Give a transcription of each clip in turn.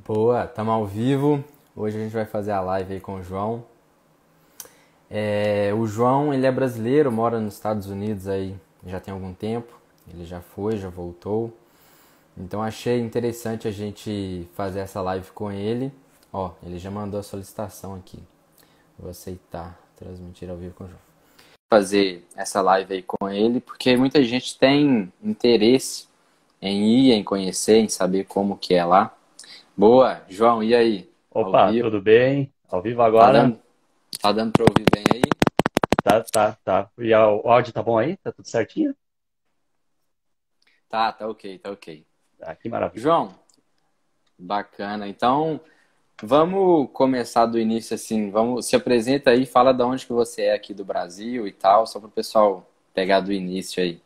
Boa, estamos ao vivo. Hoje a gente vai fazer a live aí com o João. O João, ele é brasileiro, mora nos Estados Unidos aí já tem algum tempo. Ele já foi, já voltou. Então achei interessante a gente fazer essa live com ele. Ó, ele já mandou a solicitação aqui. Vou aceitar, transmitir ao vivo com o João. Fazer essa live aí com ele, porque muita gente tem interesse em ir, em conhecer, em saber como que é lá. Boa, João, e aí? Ao Opa, vivo? tudo bem? Ao vivo Tá agora? dando, tá dando pra ouvir bem aí? Tá. E o áudio tá bom aí? Tá tudo certinho? Tá ok, tá ok. Ah, que maravilha. João, bacana. Então, vamos começar do início assim. Vamos, se apresenta aí, fala de onde que você é aqui do Brasil e tal, só para o pessoal pegar do início aí.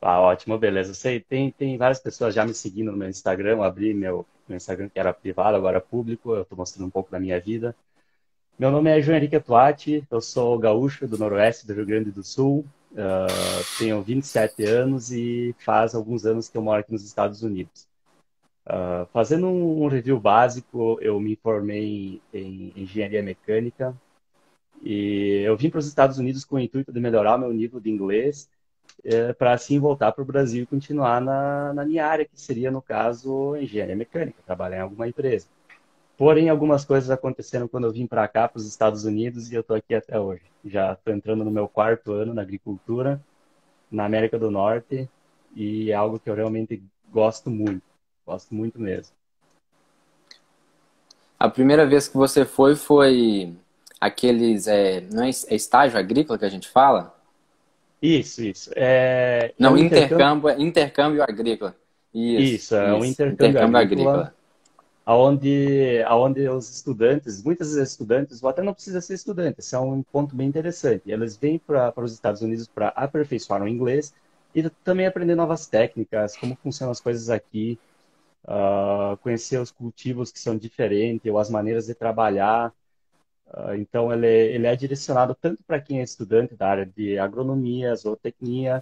Ah, ótimo, beleza. Eu sei, tem várias pessoas já me seguindo no meu Instagram. Eu abri meu Instagram que era privado, agora é público. Eu tô mostrando um pouco da minha vida. Meu nome é João Henrique Atuati, eu sou gaúcho do Noroeste do Rio Grande do Sul. Tenho 27 anos e faz alguns anos que eu moro aqui nos Estados Unidos. Fazendo um review básico, eu me formei em engenharia mecânica. E eu vim para os Estados Unidos com o intuito de melhorar meu nível de inglês, para assim voltar para o Brasil e continuar na minha área, que seria, no caso, engenharia mecânica, trabalhar em alguma empresa. Porém, algumas coisas aconteceram quando eu vim para cá, para os Estados Unidos, e eu estou aqui até hoje. Já estou entrando no meu quarto ano na agricultura, na América do Norte, e é algo que eu realmente gosto muito mesmo. A primeira vez que você foi aqueles, não é estágio agrícola que a gente fala? Isso. É Não, um intercâmbio. intercâmbio agrícola. Isso, é um intercâmbio Intercâmbio agrícola agrícola. aonde os estudantes, muitas vezes estudantes, ou até não precisa ser estudante, esse é um ponto bem interessante. Eles vêm para os Estados Unidos para aperfeiçoar o inglês e também aprender novas técnicas, como funcionam as coisas aqui, conhecer os cultivos que são diferentes, ou as maneiras de trabalhar. Então, ele é direcionado tanto para quem é estudante da área de agronomia, zootecnia,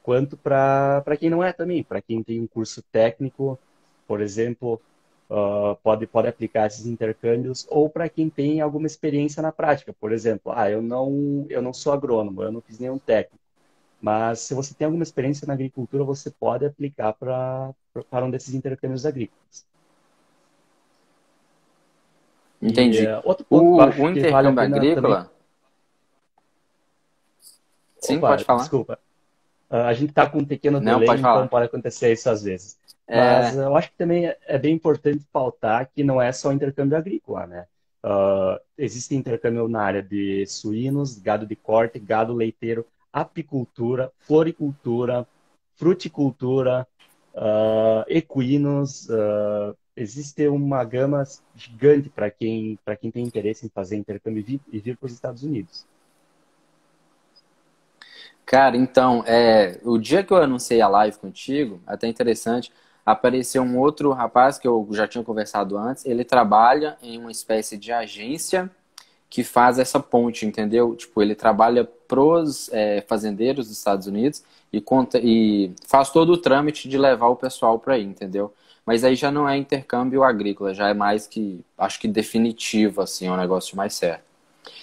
quanto para quem não é também, para quem tem um curso técnico, por exemplo, pode aplicar esses intercâmbios, ou para quem tem alguma experiência na prática. Por exemplo, eu não sou agrônomo, eu não fiz nenhum técnico, mas se você tem alguma experiência na agricultura, você pode aplicar para um desses intercâmbios agrícolas. E Entendi. outro ponto que eu O acho que vale a intercâmbio pena também. agrícola, sim, pode Opa, falar. desculpa. A gente está com um pequeno Não, delay, pode então falar. pode acontecer isso às vezes. Mas É, eu acho que também é bem importante pautar que não é só intercâmbio agrícola, né? Existe intercâmbio na área de suínos, gado de corte, gado leiteiro, apicultura, floricultura, fruticultura, equinos. Existe uma gama gigante para quem tem interesse em fazer intercâmbio e vir para os Estados Unidos. cara, então, o dia que eu anunciei a live contigo, até interessante, apareceu um outro rapaz que eu já tinha conversado antes. Ele trabalha em uma espécie de agência que faz essa ponte, entendeu? Tipo, ele trabalha pros fazendeiros dos Estados Unidos e faz todo o trâmite de levar o pessoal para aí, entendeu? Mas aí já não é intercâmbio agrícola, já é mais que, acho que definitivo, assim, é um negócio mais certo.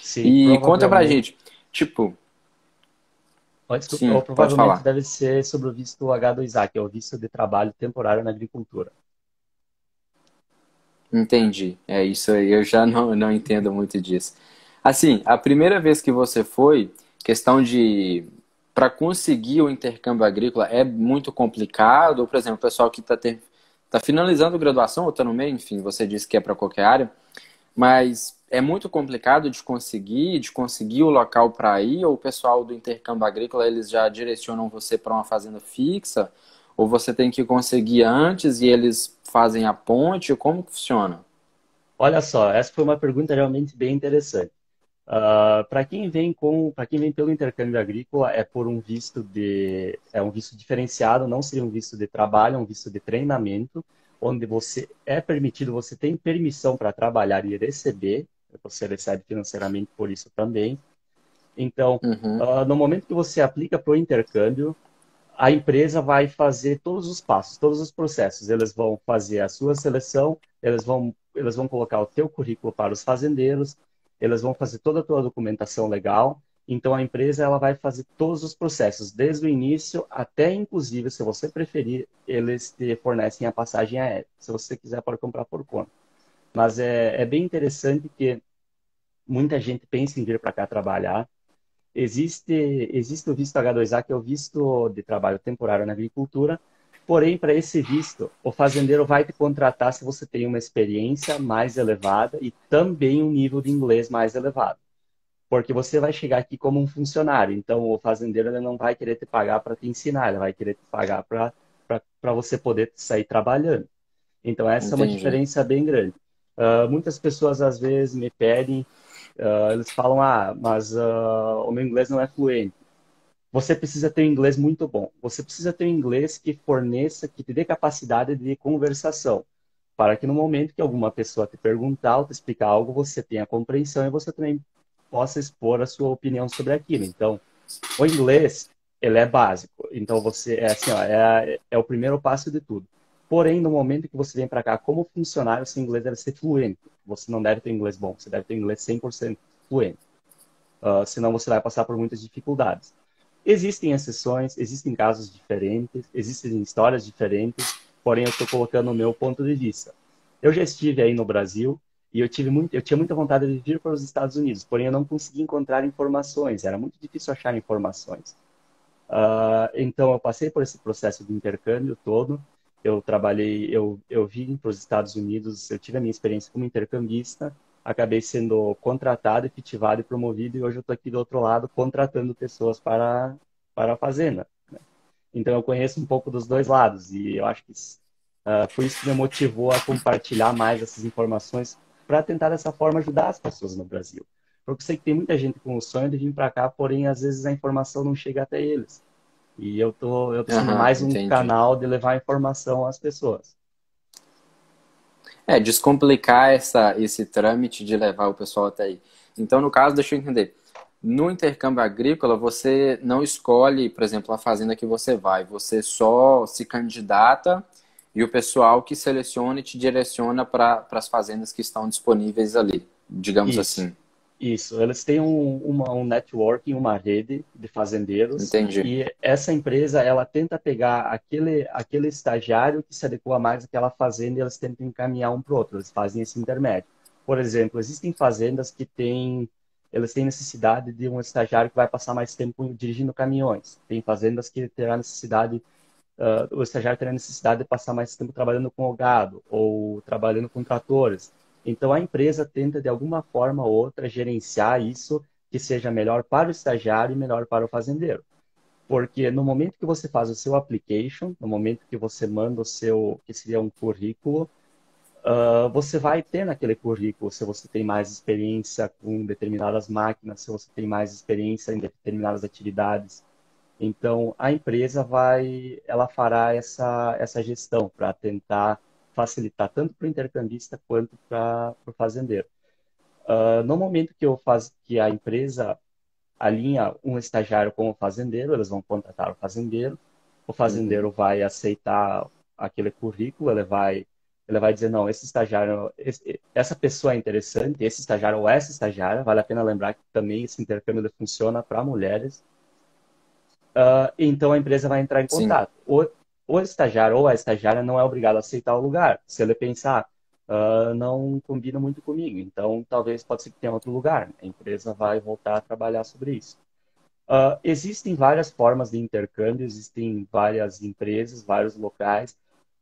Sim, E conta pra provavelmente. gente, tipo, Desculpa, ou sim, pode provavelmente falar. deve ser sobre o visto H2A, que é o visto de trabalho temporário na agricultura. Entendi. É isso aí, eu já não entendo muito disso. Assim, a primeira vez que você foi, questão de para conseguir o intercâmbio agrícola é muito complicado, ou, por exemplo, o pessoal que tá finalizando graduação ou está no meio, enfim, você disse que é para qualquer área, mas é muito complicado de conseguir o local para ir, ou o pessoal do intercâmbio agrícola eles já direcionam você para uma fazenda fixa, ou você tem que conseguir antes e eles fazem a ponte, como que funciona? Olha só, essa foi uma pergunta realmente bem interessante. Para quem vem pelo intercâmbio agrícola é um visto diferenciado, não seria um visto de trabalho, é um visto de treinamento, onde você tem permissão para trabalhar e receber, você recebe financeiramente por isso também. Então, Uhum. no momento que você aplica para o intercâmbio, a empresa vai fazer todos os passos, todos os processos. Eles vão fazer a sua seleção, eles vão colocar o teu currículo para os fazendeiros, eles vão fazer toda a tua documentação legal. Então, a empresa ela vai fazer todos os processos, desde o início até, inclusive, se você preferir, eles te fornecem a passagem aérea. Se você quiser, pode comprar por conta. Mas é bem interessante que muita gente pensa em vir para cá trabalhar. Existe o visto H2A, que é o visto de trabalho temporário na agricultura. Porém, para esse visto, o fazendeiro vai te contratar se você tem uma experiência mais elevada e também um nível de inglês mais elevado. Porque você vai chegar aqui como um funcionário. Então, o fazendeiro ele não vai querer te pagar para te ensinar, ele vai querer te pagar para você poder sair trabalhando. Então, essa é uma Entendi. diferença bem grande. Muitas pessoas, às vezes, me pedem, eles falam, mas o meu inglês não é fluente. Você precisa ter um inglês muito bom. Você precisa ter um inglês que forneça, que te dê capacidade de conversação, para que no momento que alguma pessoa te perguntar ou te explicar algo, você tenha compreensão e você também possa expor a sua opinião sobre aquilo. Então, o inglês, ele é básico. Então, você, é assim, ó, é o primeiro passo de tudo. Porém, no momento que você vem para cá como funcionário, seu inglês deve ser fluente. Você não deve ter inglês bom, você deve ter inglês 100% fluente. Senão você vai passar por muitas dificuldades. Existem exceções, existem casos diferentes, existem histórias diferentes, porém eu estou colocando o meu ponto de vista. Eu já estive aí no Brasil e eu tinha muita vontade de vir para os Estados Unidos, porém eu não consegui encontrar informações, era muito difícil achar informações. Então eu passei por esse processo de intercâmbio todo, eu trabalhei, eu vim para os Estados Unidos, eu tive a minha experiência como intercambista, acabei sendo contratado, efetivado e promovido, e hoje eu estou aqui do outro lado contratando pessoas para a fazenda. Então eu conheço um pouco dos dois lados e eu acho que foi isso que me motivou a compartilhar mais essas informações para tentar dessa forma ajudar as pessoas no Brasil. Porque eu sei que tem muita gente com o sonho de vir para cá, porém às vezes a informação não chega até eles. E eu tô sendo Aham, mais um entendi. canal de levar informação às pessoas. É, descomplicar esse trâmite de levar o pessoal até aí. Então, no caso, deixa eu entender. No intercâmbio agrícola, você não escolhe, por exemplo, a fazenda que você vai. Você só se candidata e o pessoal que seleciona e te direciona para as fazendas que estão disponíveis ali, digamos Isso. assim. Isso, eles têm um networking, uma rede de fazendeiros Entendi. e essa empresa, ela tenta pegar aquele estagiário que se adequa mais àquela fazenda e eles tentam encaminhar um para o outro, eles fazem esse intermédio. Por exemplo, existem fazendas que eles têm necessidade de um estagiário que vai passar mais tempo dirigindo caminhões. Tem fazendas que terá necessidade, o estagiário terá necessidade de passar mais tempo trabalhando com o gado ou trabalhando com tratores. Então, a empresa tenta, de alguma forma ou outra, gerenciar isso que seja melhor para o estagiário e melhor para o fazendeiro. Porque no momento que você faz o seu application, no momento que você manda o seu, que seria um currículo, você vai ter naquele currículo se você tem mais experiência com determinadas máquinas, se você tem mais experiência em determinadas atividades. Então, a empresa ela fará essa gestão para tentar facilitar tanto para o intercambista quanto para o fazendeiro. No momento que a empresa alinha um estagiário com o fazendeiro, eles vão contratar o Uhum. fazendeiro vai aceitar aquele currículo, ele vai dizer, não, esse estagiário, essa pessoa é interessante, esse estagiário ou essa estagiária, vale a pena lembrar que também esse intercâmbio ele funciona para mulheres, então a empresa vai entrar em Sim, contato. O estagiário ou a estagiária não é obrigado a aceitar o lugar. Se ele pensar, não combina muito comigo, então talvez pode ser que tenha outro lugar. A empresa vai voltar a trabalhar sobre isso. Existem várias formas de intercâmbio, existem várias empresas, vários locais,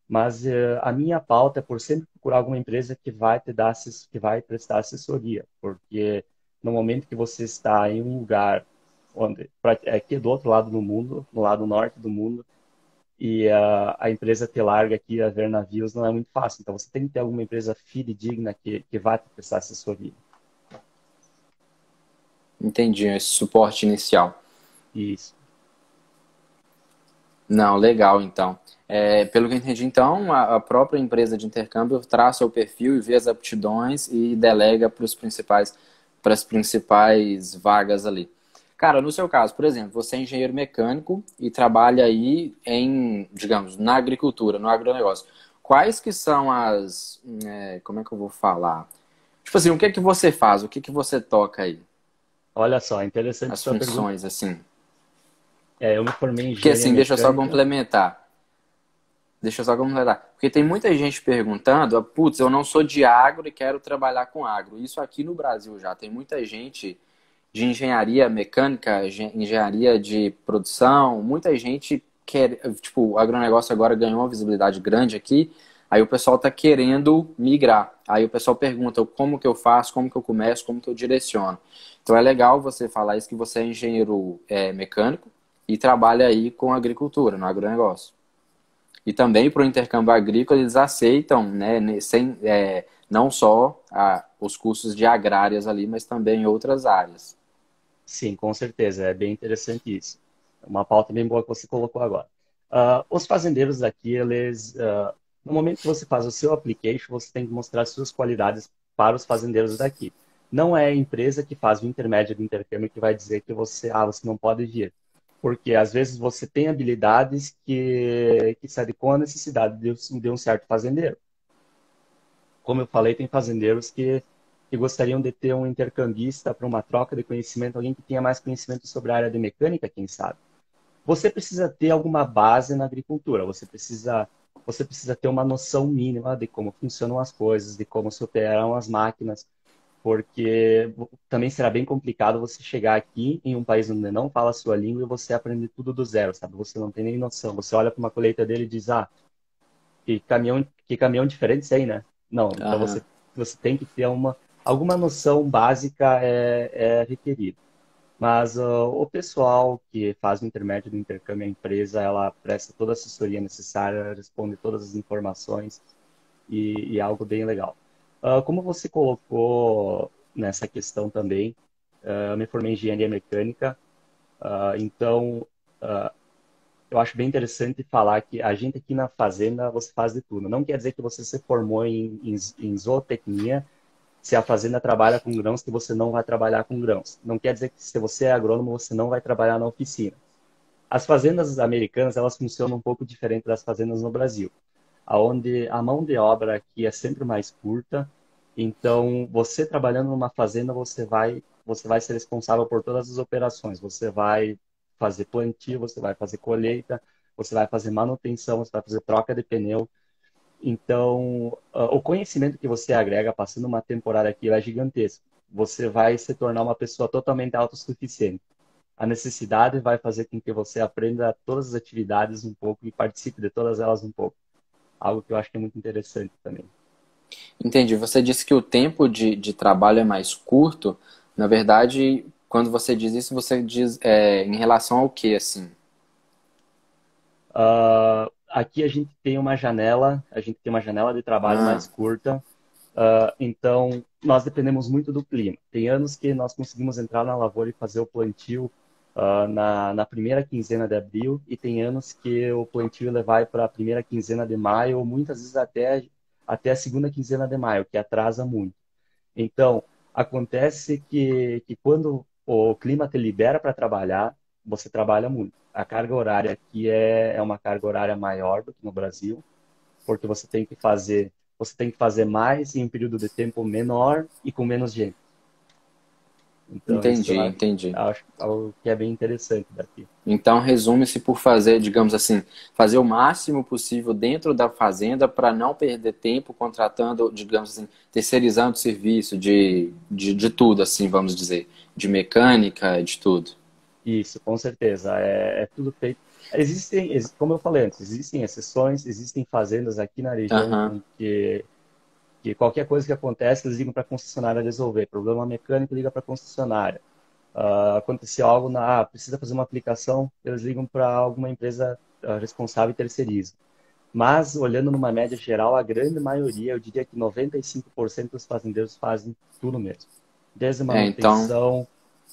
mas a minha pauta é por sempre procurar alguma empresa que vai te dar, que vai prestar assessoria, porque no momento que você está em um lugar onde é aqui do outro lado do mundo, no lado norte do mundo, e a empresa te larga aqui a ver navios não é muito fácil. Então você tem que ter alguma empresa fidedigna que vai te prestar assessoria. entendi esse suporte inicial. Isso. Não, legal, então. É, pelo que eu entendi, então, a própria empresa de intercâmbio traça o perfil e vê as aptidões e delega para as principais vagas ali. Cara, no seu caso, por exemplo, você é engenheiro mecânico e trabalha aí em, digamos, na agricultura, no agronegócio. Quais que são como é que eu vou falar? Tipo assim, o que é que você faz? O que é que você toca aí? Olha só, interessante As sua pergunta. funções, assim. Eu me formei em Porque engenharia assim, deixa eu só mecânica. complementar. Deixa eu só completar. Porque tem muita gente perguntando, putz, eu não sou de agro e quero trabalhar com agro. Isso aqui no Brasil já. Tem muita gente de engenharia mecânica, engenharia de produção, muita gente quer, tipo, o agronegócio agora ganhou uma visibilidade grande aqui, aí o pessoal está querendo migrar. Aí o pessoal pergunta como que eu faço, como que eu começo, como que eu direciono. Então é legal você falar isso que você é engenheiro mecânico e trabalha aí com agricultura, no agronegócio. E também para o intercâmbio agrícola eles aceitam, né, não só os cursos de agrárias ali, mas também outras áreas. Sim, com certeza, é bem interessante isso. Uma pauta bem boa que você colocou agora. Os fazendeiros aqui, no momento que você faz o seu application, você tem que mostrar suas qualidades para os fazendeiros daqui. Não é a empresa que faz o intermédio do intercâmbio que vai dizer que você não pode vir. Porque às vezes você tem habilidades que se adequam à necessidade de um certo fazendeiro. Como eu falei, tem fazendeiros que gostariam de ter um intercambista para uma troca de conhecimento, alguém que tenha mais conhecimento sobre a área de mecânica, quem sabe. Você precisa ter alguma base na agricultura, você precisa ter uma noção mínima de como funcionam as coisas, de como se operam as máquinas, porque também será bem complicado você chegar aqui em um país onde não fala a sua língua e você aprender tudo do zero, sabe? Você não tem nem noção. Você olha para uma colheita dele e diz, que caminhão diferente isso aí, né? Não, então Aham. você tem que ter alguma noção básica é requerida. Mas o pessoal que faz o intermédio do intercâmbio, a empresa, ela presta toda a assessoria necessária, responde todas as informações e é algo bem legal. Como você colocou nessa questão também, eu me formei em engenharia mecânica, então eu acho bem interessante falar que a gente aqui na fazenda, você faz de tudo. Não quer dizer que você se formou em zootecnia, se a fazenda trabalha com grãos, que você não vai trabalhar com grãos. Não quer dizer que se você é agrônomo, você não vai trabalhar na oficina. As fazendas americanas, elas funcionam um pouco diferente das fazendas no Brasil, aonde a mão de obra aqui é sempre mais curta. Então, você trabalhando numa fazenda, você vai ser responsável por todas as operações. Você vai fazer plantio, você vai fazer colheita, você vai fazer manutenção, você vai fazer troca de pneu. Então, o conhecimento que você agrega passando uma temporada aqui é gigantesco. Você vai se tornar uma pessoa totalmente autossuficiente. A necessidade vai fazer com que você aprenda todas as atividades um pouco e participe de todas elas um pouco. Algo que eu acho que é muito interessante também. Entendi. Você disse que o tempo de trabalho é mais curto. Na verdade, quando você diz isso, você diz em relação ao quê, assim? Aqui a gente tem uma janela de trabalho Ah, mais curta. Então, nós dependemos muito do clima. Tem anos que nós conseguimos entrar na lavoura e fazer o plantio na primeira quinzena de abril, e tem anos que o plantio ele vai para a primeira quinzena de maio, ou muitas vezes até a segunda quinzena de maio, que atrasa muito. Então, acontece que quando o clima te libera para trabalhar, você trabalha muito. A carga horária aqui é uma carga horária maior do que no Brasil, porque você tem que fazer mais em um período de tempo menor e com menos gente. Então, isso entendi, eu entendi. acho algo que é bem interessante daqui. Então, resume-se por fazer, digamos assim, fazer o máximo possível dentro da fazenda para não perder tempo contratando, digamos assim, terceirizando o serviço de tudo, assim, vamos dizer, de mecânica, de tudo. Isso, com certeza. É tudo feito. Como eu falei antes, existem exceções, existem fazendas aqui na região Aham. com que qualquer coisa que acontece, eles ligam para a concessionária resolver. Problema mecânico, liga para a concessionária. Aconteceu algo precisa fazer uma aplicação, eles ligam para alguma empresa responsável e terceirizam. Mas, olhando numa média geral, a grande maioria, eu diria que 95% dos fazendeiros fazem tudo mesmo. Desde É, então, manutenção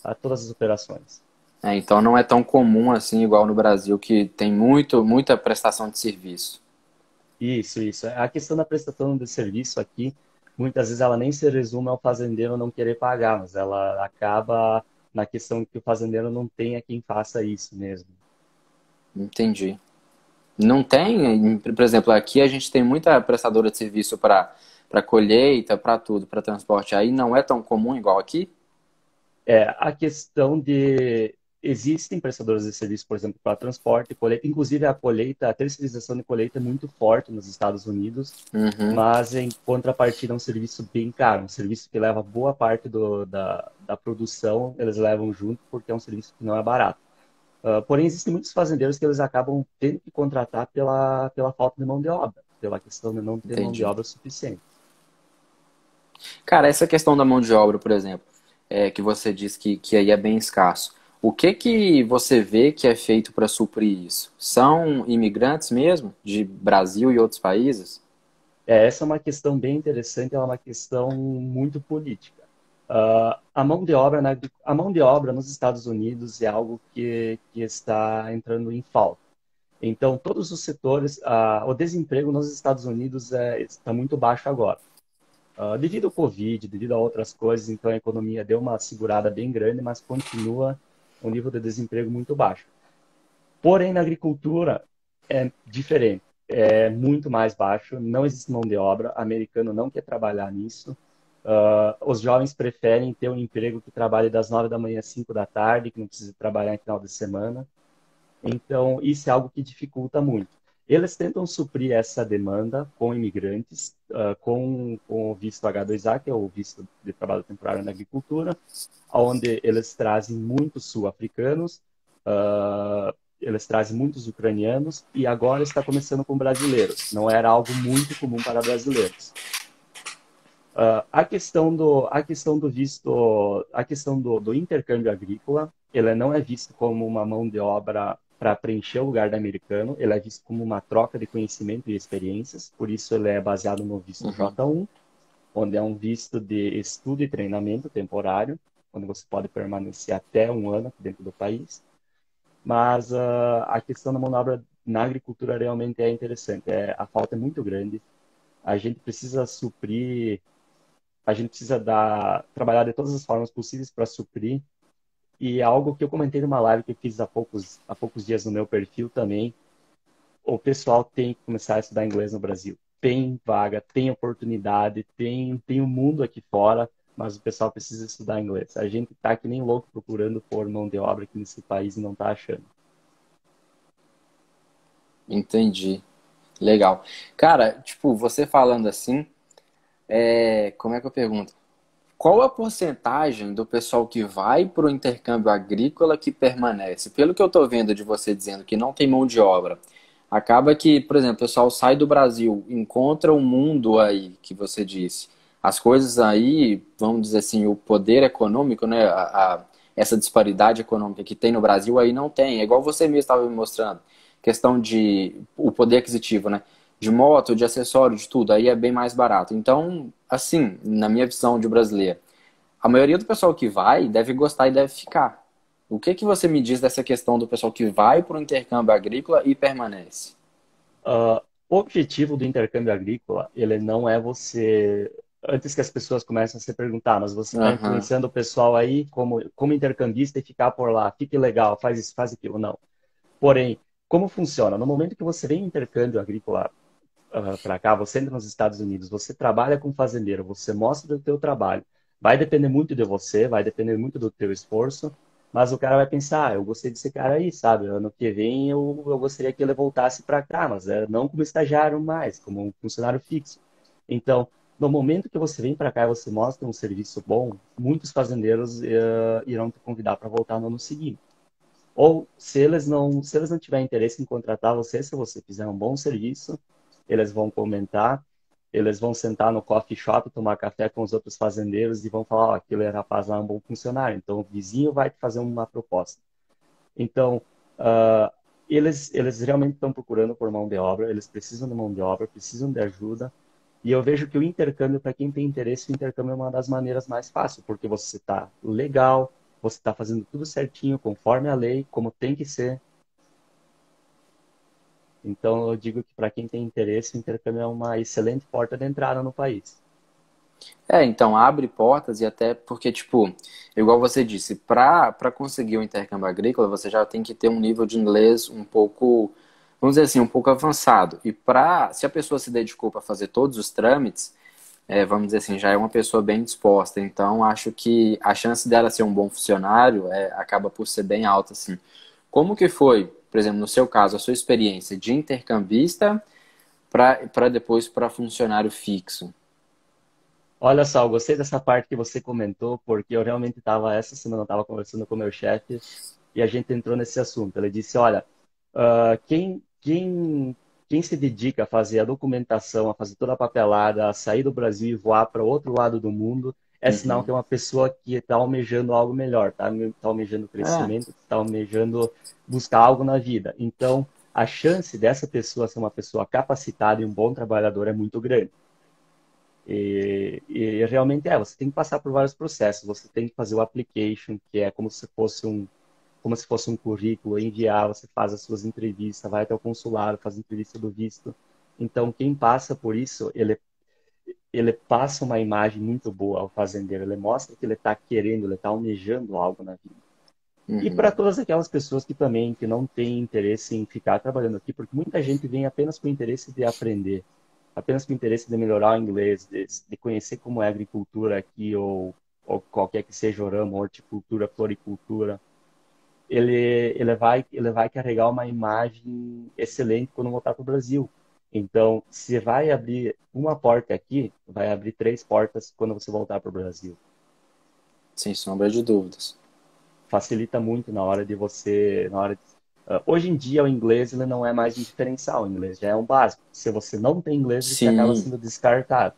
a todas as operações. então não é tão comum assim, igual no Brasil, que tem muita prestação de serviço. Isso, isso. A questão da prestação de serviço aqui, muitas vezes ela nem se resume ao fazendeiro não querer pagar, mas ela acaba na questão que o fazendeiro não tenha quem faça isso mesmo. Entendi. Não tem, por exemplo, aqui a gente tem muita prestadora de serviço para colheita, para tudo, para transporte. Aí não é tão comum igual aqui? É, a questão de... Existem prestadores de serviço, por exemplo, para transporte e colheita. Inclusive, a colheita, a terceirização de colheita é muito forte nos Estados Unidos, Uhum, mas, em contrapartida, é um serviço bem caro. Um serviço que leva boa parte da produção, eles levam junto, porque é um serviço que não é barato. Porém, existem muitos fazendeiros que eles acabam tendo que contratar pela falta de mão de obra, pela questão de não ter mão de entendi. obra suficiente. Cara, essa questão da mão de obra, por exemplo, que você disse que aí é bem escasso. O que que você vê que é feito para suprir isso? São imigrantes mesmo, de Brasil e outros países? Essa é uma questão bem interessante, ela é uma questão muito política. A mão de obra nos Estados Unidos é algo que está entrando em falta. Então, todos os setores, o desemprego nos Estados Unidos está muito baixo agora. Devido ao Covid, devido a outras coisas, então a economia deu uma segurada bem grande, mas continua um nível de desemprego muito baixo. Porém, na agricultura é diferente, é muito mais baixo, não existe mão de obra, o americano não quer trabalhar nisso. Os jovens preferem ter um emprego que trabalhe das 9 da manhã às 5 da tarde, que não precisa trabalhar em final de semana. Então, isso é algo que dificulta muito. Eles tentam suprir essa demanda com imigrantes, com o visto H2A, que é o visto de trabalho temporário na agricultura, onde eles trazem muitos sul-africanos, eles trazem muitos ucranianos, e agora está começando com brasileiros. Não era algo muito comum para brasileiros. A questão do visto, a questão do intercâmbio agrícola, ele não é visto como uma mão de obra para preencher o lugar do americano, ele é visto como uma troca de conhecimento e experiências, por isso ele é baseado no visto Uhum. J1, onde é um visto de estudo e treinamento temporário, onde você pode permanecer até um ano aqui dentro do país. Mas a questão da mão de obra na agricultura realmente é interessante, a falta é muito grande, a gente precisa suprir, a gente precisa trabalhar de todas as formas possíveis para suprir. E é algo que eu comentei numa live que eu fiz há poucos dias no meu perfil também. O pessoal tem que começar a estudar inglês no Brasil. Tem vaga, tem oportunidade, tem um mundo aqui fora, mas o pessoal precisa estudar inglês. A gente tá que nem louco procurando por mão de obra aqui nesse país e não tá achando. Entendi. Legal. Cara, tipo, você falando assim, como é que eu pergunto? Qual a porcentagem do pessoal que vai para o intercâmbio agrícola que permanece? Pelo que eu estou vendo de você dizendo que não tem mão de obra, acaba que, por exemplo, o pessoal sai do Brasil, encontra um mundo aí que você disse. As coisas aí, vamos dizer assim, o poder econômico, né? Essa disparidade econômica que tem no Brasil aí não tem. É igual você mesmo estava me mostrando. Questão de o poder aquisitivo, né? De moto, de acessório, de tudo, aí é bem mais barato. Então, assim, na minha visão de brasileiro, a maioria do pessoal que vai deve gostar e deve ficar. O que que você me diz dessa questão do pessoal que vai para o intercâmbio agrícola e permanece? O objetivo do intercâmbio agrícola, ele não é você. Antes que as pessoas comecem a se perguntar, mas você está Aham, influenciando o pessoal aí como intercambista e ficar por lá, fique legal, faz isso, faz aquilo. Não. Porém, como funciona? No momento que você vem em intercâmbio agrícola para cá, você entra nos Estados Unidos, você trabalha com fazendeiro, você mostra o teu trabalho. Vai depender muito de você, vai depender muito do teu esforço, mas o cara vai pensar, eu gostei desse cara aí, sabe? Ano que vem eu gostaria que ele voltasse para cá, mas não como estagiário mais, como um funcionário fixo. Então, no momento que você vem para cá e você mostra um serviço bom, muitos fazendeiros irão te convidar para voltar no ano seguinte. Ou se eles não tiverem interesse em contratar você, se você fizer um bom serviço, eles vão comentar, eles vão sentar no coffee shop, tomar café com os outros fazendeiros e vão falar, ó, aquele rapaz lá é um bom funcionário, então o vizinho vai te fazer uma proposta. Então, ah, eles realmente estão procurando por mão de obra, eles precisam de mão de obra, precisam de ajuda, e eu vejo que o intercâmbio, para quem tem interesse, o intercâmbio é uma das maneiras mais fáceis, porque você está legal, você está fazendo tudo certinho, conforme a lei, como tem que ser. Então, eu digo que para quem tem interesse, o intercâmbio é uma excelente porta de entrada no país. Então, abre portas e até porque, tipo, igual você disse, para conseguir o intercâmbio agrícola, você já tem que ter um nível de inglês um pouco, vamos dizer assim, um pouco avançado. E se a pessoa se dedicou para fazer todos os trâmites, vamos dizer assim, já é uma pessoa bem disposta. Então, acho que a chance dela ser um bom funcionário acaba por ser bem alta, assim. Como que foi, por exemplo, no seu caso, a sua experiência de intercambista para depois para funcionário fixo? Olha só, eu gostei dessa parte que você comentou, porque eu realmente estava, essa semana, eu estava conversando com o meu chefe e a gente entrou nesse assunto. Ele disse, olha, quem se dedica a fazer a documentação, a fazer toda a papelada, a sair do Brasil e voar para outro lado do mundo, é sinal que Uhum. é uma pessoa que está almejando algo melhor, tá almejando É, crescimento, está almejando buscar algo na vida. Então, a chance dessa pessoa ser uma pessoa capacitada e um bom trabalhador é muito grande. E realmente você tem que passar por vários processos. Você tem que fazer o application, que é como se fosse um currículo, enviar, você faz as suas entrevistas, vai até o consulado, faz a entrevista do visto. Então, quem passa por isso, ele passa uma imagem muito boa ao fazendeiro. Ele mostra que ele está querendo, ele está almejando algo na vida. E para uhum. todas aquelas pessoas que não têm interesse em ficar trabalhando aqui, porque muita gente vem apenas com o interesse de aprender, apenas com o interesse de melhorar o inglês, de conhecer como é a agricultura aqui, ou qualquer que seja o ramo, horticultura, floricultura. Ele vai carregar uma imagem excelente quando voltar para o Brasil. Então, se vai abrir uma porta aqui, vai abrir três portas quando você voltar para o Brasil. Sem sombra de dúvidas. Facilita muito na hora de você, hoje em dia o inglês ele não é mais um diferencial, o inglês já é um básico. Se você não tem inglês, você acaba Sim. sendo descartado.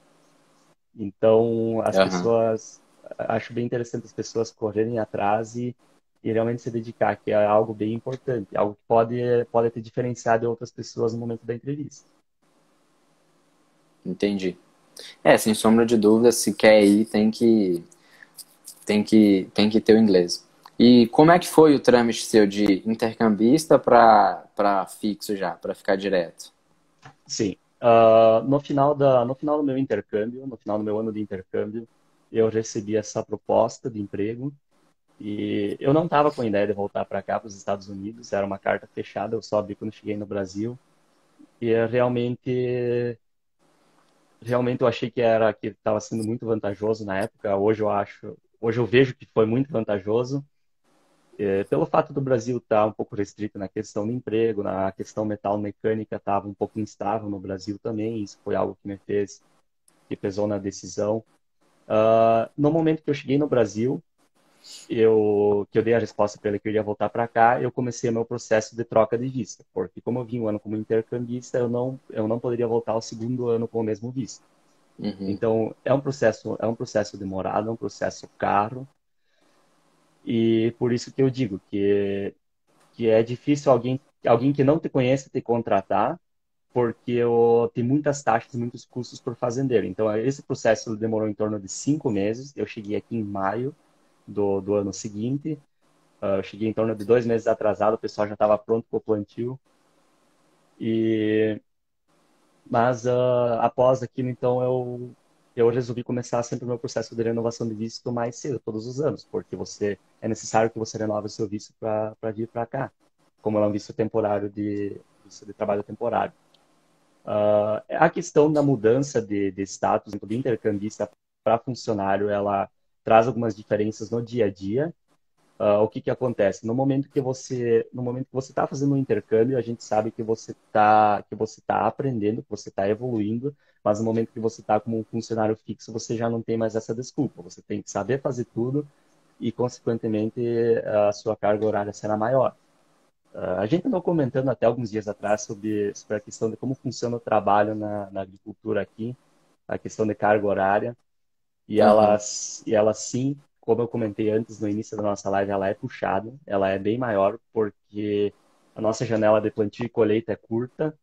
Então, as Aham. pessoas, acho bem interessante as pessoas correrem atrás e realmente se dedicar, que é algo bem importante, algo que pode te diferenciar de outras pessoas no momento da entrevista. Entendi. Sem sombra de dúvidas, se quer ir, tem que ter o inglês. E como é que foi o trâmite seu de intercambista para fixo já, para ficar direto? Sim. No final do meu intercâmbio, no final do meu ano de intercâmbio, eu recebi essa proposta de emprego. E eu não estava com a ideia de voltar para cá, para os Estados Unidos, era uma carta fechada, eu só abri quando cheguei no Brasil. E realmente eu achei que estava sendo muito vantajoso na época. Hoje eu vejo que foi muito vantajoso, pelo fato do Brasil estar um pouco restrito na questão do emprego, na questão metal mecânica estava um pouco instável no Brasil também. Isso foi algo que pesou na decisão. No momento que eu cheguei no Brasil, que eu dei a resposta para ele que eu iria voltar para cá, eu comecei o meu processo de troca de visto, porque como eu vim um ano como intercambista, eu não poderia voltar ao segundo ano com o mesmo visto. Uhum. Então, é um processo demorado, é um processo caro, e por isso que eu digo que é difícil alguém que não te conhece te contratar, porque tem muitas taxas, muitos custos por fazendeiro. Então, esse processo demorou em torno de 5 meses. Eu cheguei aqui em maio do ano seguinte. Eu cheguei em torno de 2 meses atrasado, o pessoal já estava pronto para o plantio. E, mas após aquilo, então, eu resolvi começar sempre o meu processo de renovação de visto mais cedo, todos os anos, porque é necessário que você renove o seu visto para vir para cá, como é um visto temporário visto de trabalho temporário. A questão da mudança de status do intercambista para funcionário, ela traz algumas diferenças no dia a dia. O que que acontece? No momento que você está fazendo um intercâmbio, a gente sabe que você tá aprendendo, que você está evoluindo, mas no momento que você está como um funcionário fixo, você já não tem mais essa desculpa. Você tem que saber fazer tudo e, consequentemente, a sua carga horária será maior. A gente andou comentando até alguns dias atrás sobre a questão de como funciona o trabalho na agricultura aqui, a questão de carga horária. Aham. E ela sim, como eu comentei antes no início da nossa live, ela é puxada, ela é bem maior, porque a nossa janela de plantio e colheita é curta,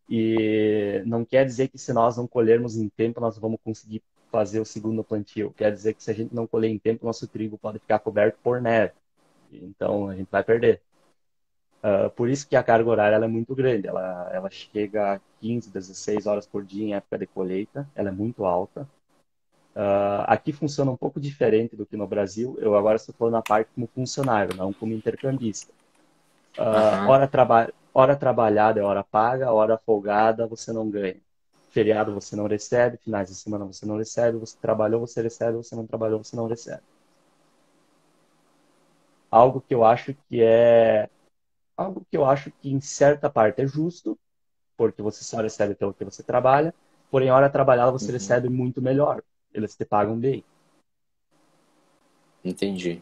e não quer dizer que se nós não colhermos em tempo, nós vamos conseguir fazer o segundo plantio. Quer dizer que se a gente não colher em tempo, nosso trigo pode ficar coberto por neve. Então a gente vai perder. Por isso que a carga horária ela é muito grande. Ela chega a 15, 16 horas por dia em época de colheita. Ela é muito alta. Aqui funciona um pouco diferente do que no Brasil. Eu agora estou falando na parte como funcionário, não como intercambista. Aham, Hora trabalhada é hora paga, hora folgada você não ganha. Feriado você não recebe, finais de semana você não recebe, você trabalhou, você recebe, você não trabalhou, você não recebe. Algo que eu acho que é, algo que eu acho que em certa parte é justo, porque você só recebe pelo que você trabalha, porém, hora trabalhada você uhum, recebe muito melhor. Eles te pagam bem. entendi.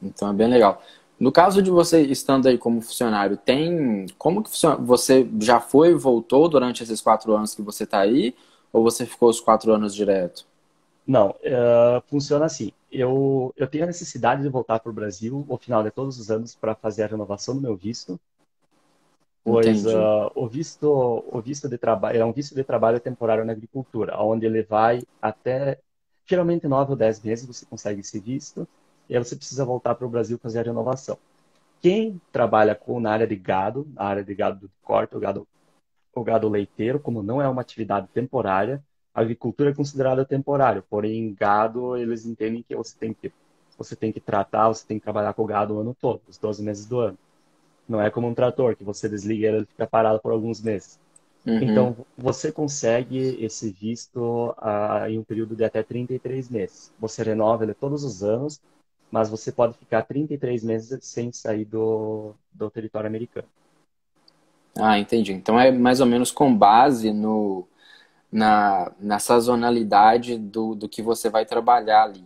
Então é bem legal. No caso de você estando aí como funcionário, tem como que funciona? Você já foi e voltou durante esses 4 anos que você está aí? Ou você ficou os 4 anos direto? Não, funciona assim. Eu tenho a necessidade de voltar para o Brasil ao final de todos os anos para fazer a renovação do meu visto, pois Entendi. o visto de trabalho é um visto de trabalho temporário na agricultura, onde ele vai até geralmente 9 ou 10 meses você consegue esse visto, e aí você precisa voltar para o Brasil fazer a renovação. Quem trabalha na área de gado, na área de gado de corte, o gado leiteiro, como não é uma atividade temporária, a agricultura é considerada temporária, porém gado eles entendem que você tem que tratar, você tem que trabalhar com o gado o ano todo, os 12 meses do ano. Não é como um trator, que você desliga e ele fica parado por alguns meses. Uhum. Então, você consegue esse visto em um período de até 33 meses. Você renova ele todos os anos, mas você pode ficar 33 meses sem sair do território americano. Ah, entendi. Então é mais ou menos com base no, na sazonalidade do que você vai trabalhar ali.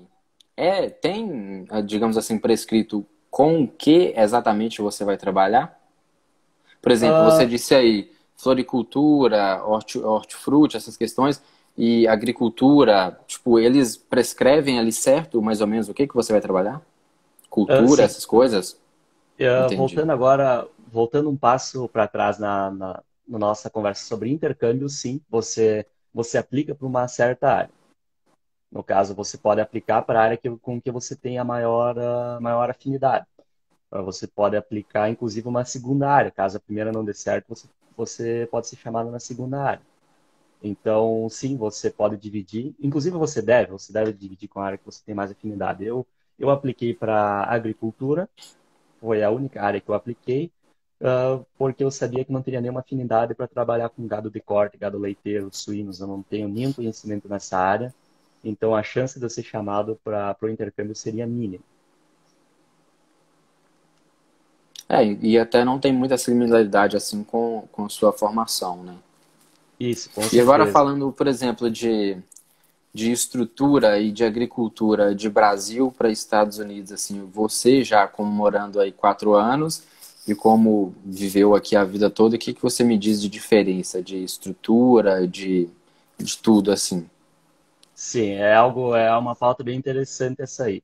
Tem, digamos assim, prescrito com o que exatamente você vai trabalhar? Por exemplo, você Ah, disse aí floricultura, hortifruti, essas questões, e agricultura, tipo, eles prescrevem ali certo, mais ou menos, o que que você vai trabalhar? Cultura, sim. essas coisas? Entendi. Voltando um passo para trás na nossa conversa sobre intercâmbio, sim, você aplica para uma certa área. No caso, você pode aplicar para a área com que você tem a maior afinidade. Você pode aplicar, inclusive, uma segunda área. Caso a primeira não dê certo, você pode ser chamado na segunda área. Então, sim, você pode dividir. Inclusive, você deve dividir com a área que você tem mais afinidade. Eu apliquei para agricultura, foi a única área que eu apliquei, porque eu sabia que não teria nenhuma afinidade para trabalhar com gado de corte, gado leiteiro, suínos. Eu não tenho nenhum conhecimento nessa área. Então, a chance de eu ser chamado para o intercâmbio seria mínima. E até não tem muita similaridade assim com sua formação, né? Isso, com E agora certeza. falando, por exemplo, de estrutura e de agricultura de Brasil para Estados Unidos, assim, você já como morando aí 4 anos e como viveu aqui a vida toda, o que que você me diz de diferença de estrutura, de tudo assim? Sim, é uma pauta bem interessante essa aí.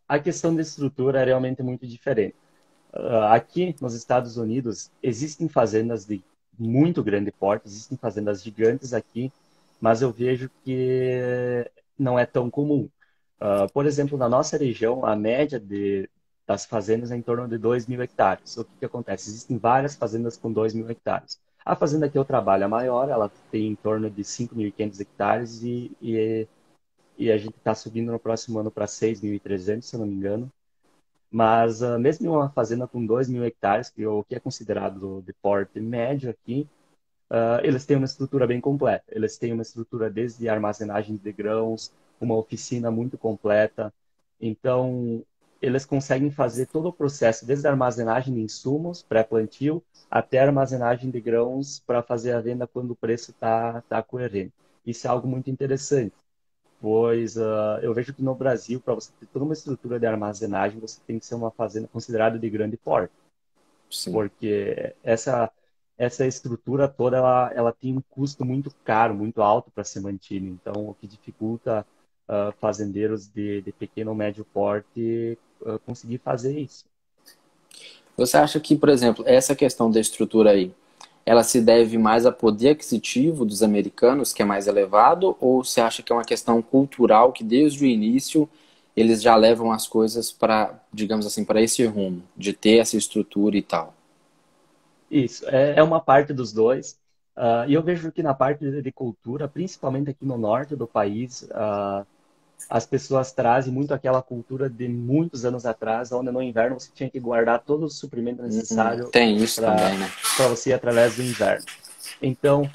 A questão da estrutura é realmente muito diferente. Aqui nos Estados Unidos existem fazendas de muito grande porte, existem fazendas gigantes aqui, mas eu vejo que não é tão comum. Por exemplo, na nossa região, a média das fazendas é em torno de 2.000 hectares. O que que acontece? Existem várias fazendas com 2.000 hectares. A fazenda que eu trabalho, a maior, ela tem em torno de 5.500 hectares e a gente está subindo no próximo ano para 6.300, se eu não me engano. Mas mesmo em uma fazenda com 2.000 hectares, o que é considerado de porte médio aqui, eles têm uma estrutura bem completa. Eles têm uma estrutura desde armazenagem de grãos, uma oficina muito completa. Então, eles conseguem fazer todo o processo, desde a armazenagem de insumos, pré-plantio, até a armazenagem de grãos para fazer a venda quando o preço está coerente. Isso é algo muito interessante, pois eu vejo que no Brasil, para você ter toda uma estrutura de armazenagem, você tem que ser uma fazenda considerada de grande porte, Sim. porque essa estrutura toda ela tem um custo muito caro, muito alto para ser mantida. Então, o que dificulta fazendeiros de pequeno ou médio porte conseguir fazer isso. Você acha que, por exemplo, essa questão da estrutura aí, ela se deve mais a poder aquisitivo dos americanos, que é mais elevado, ou você acha que é uma questão cultural que desde o início eles já levam as coisas para, digamos assim, para esse rumo, de ter essa estrutura e tal? Isso, é uma parte dos dois. E eu vejo que na parte de cultura, principalmente aqui no norte do país, as pessoas trazem muito aquela cultura de muitos anos atrás, onde no inverno você tinha que guardar todo o suprimento necessário Tem isso também, para né? você ir através do inverno. Então,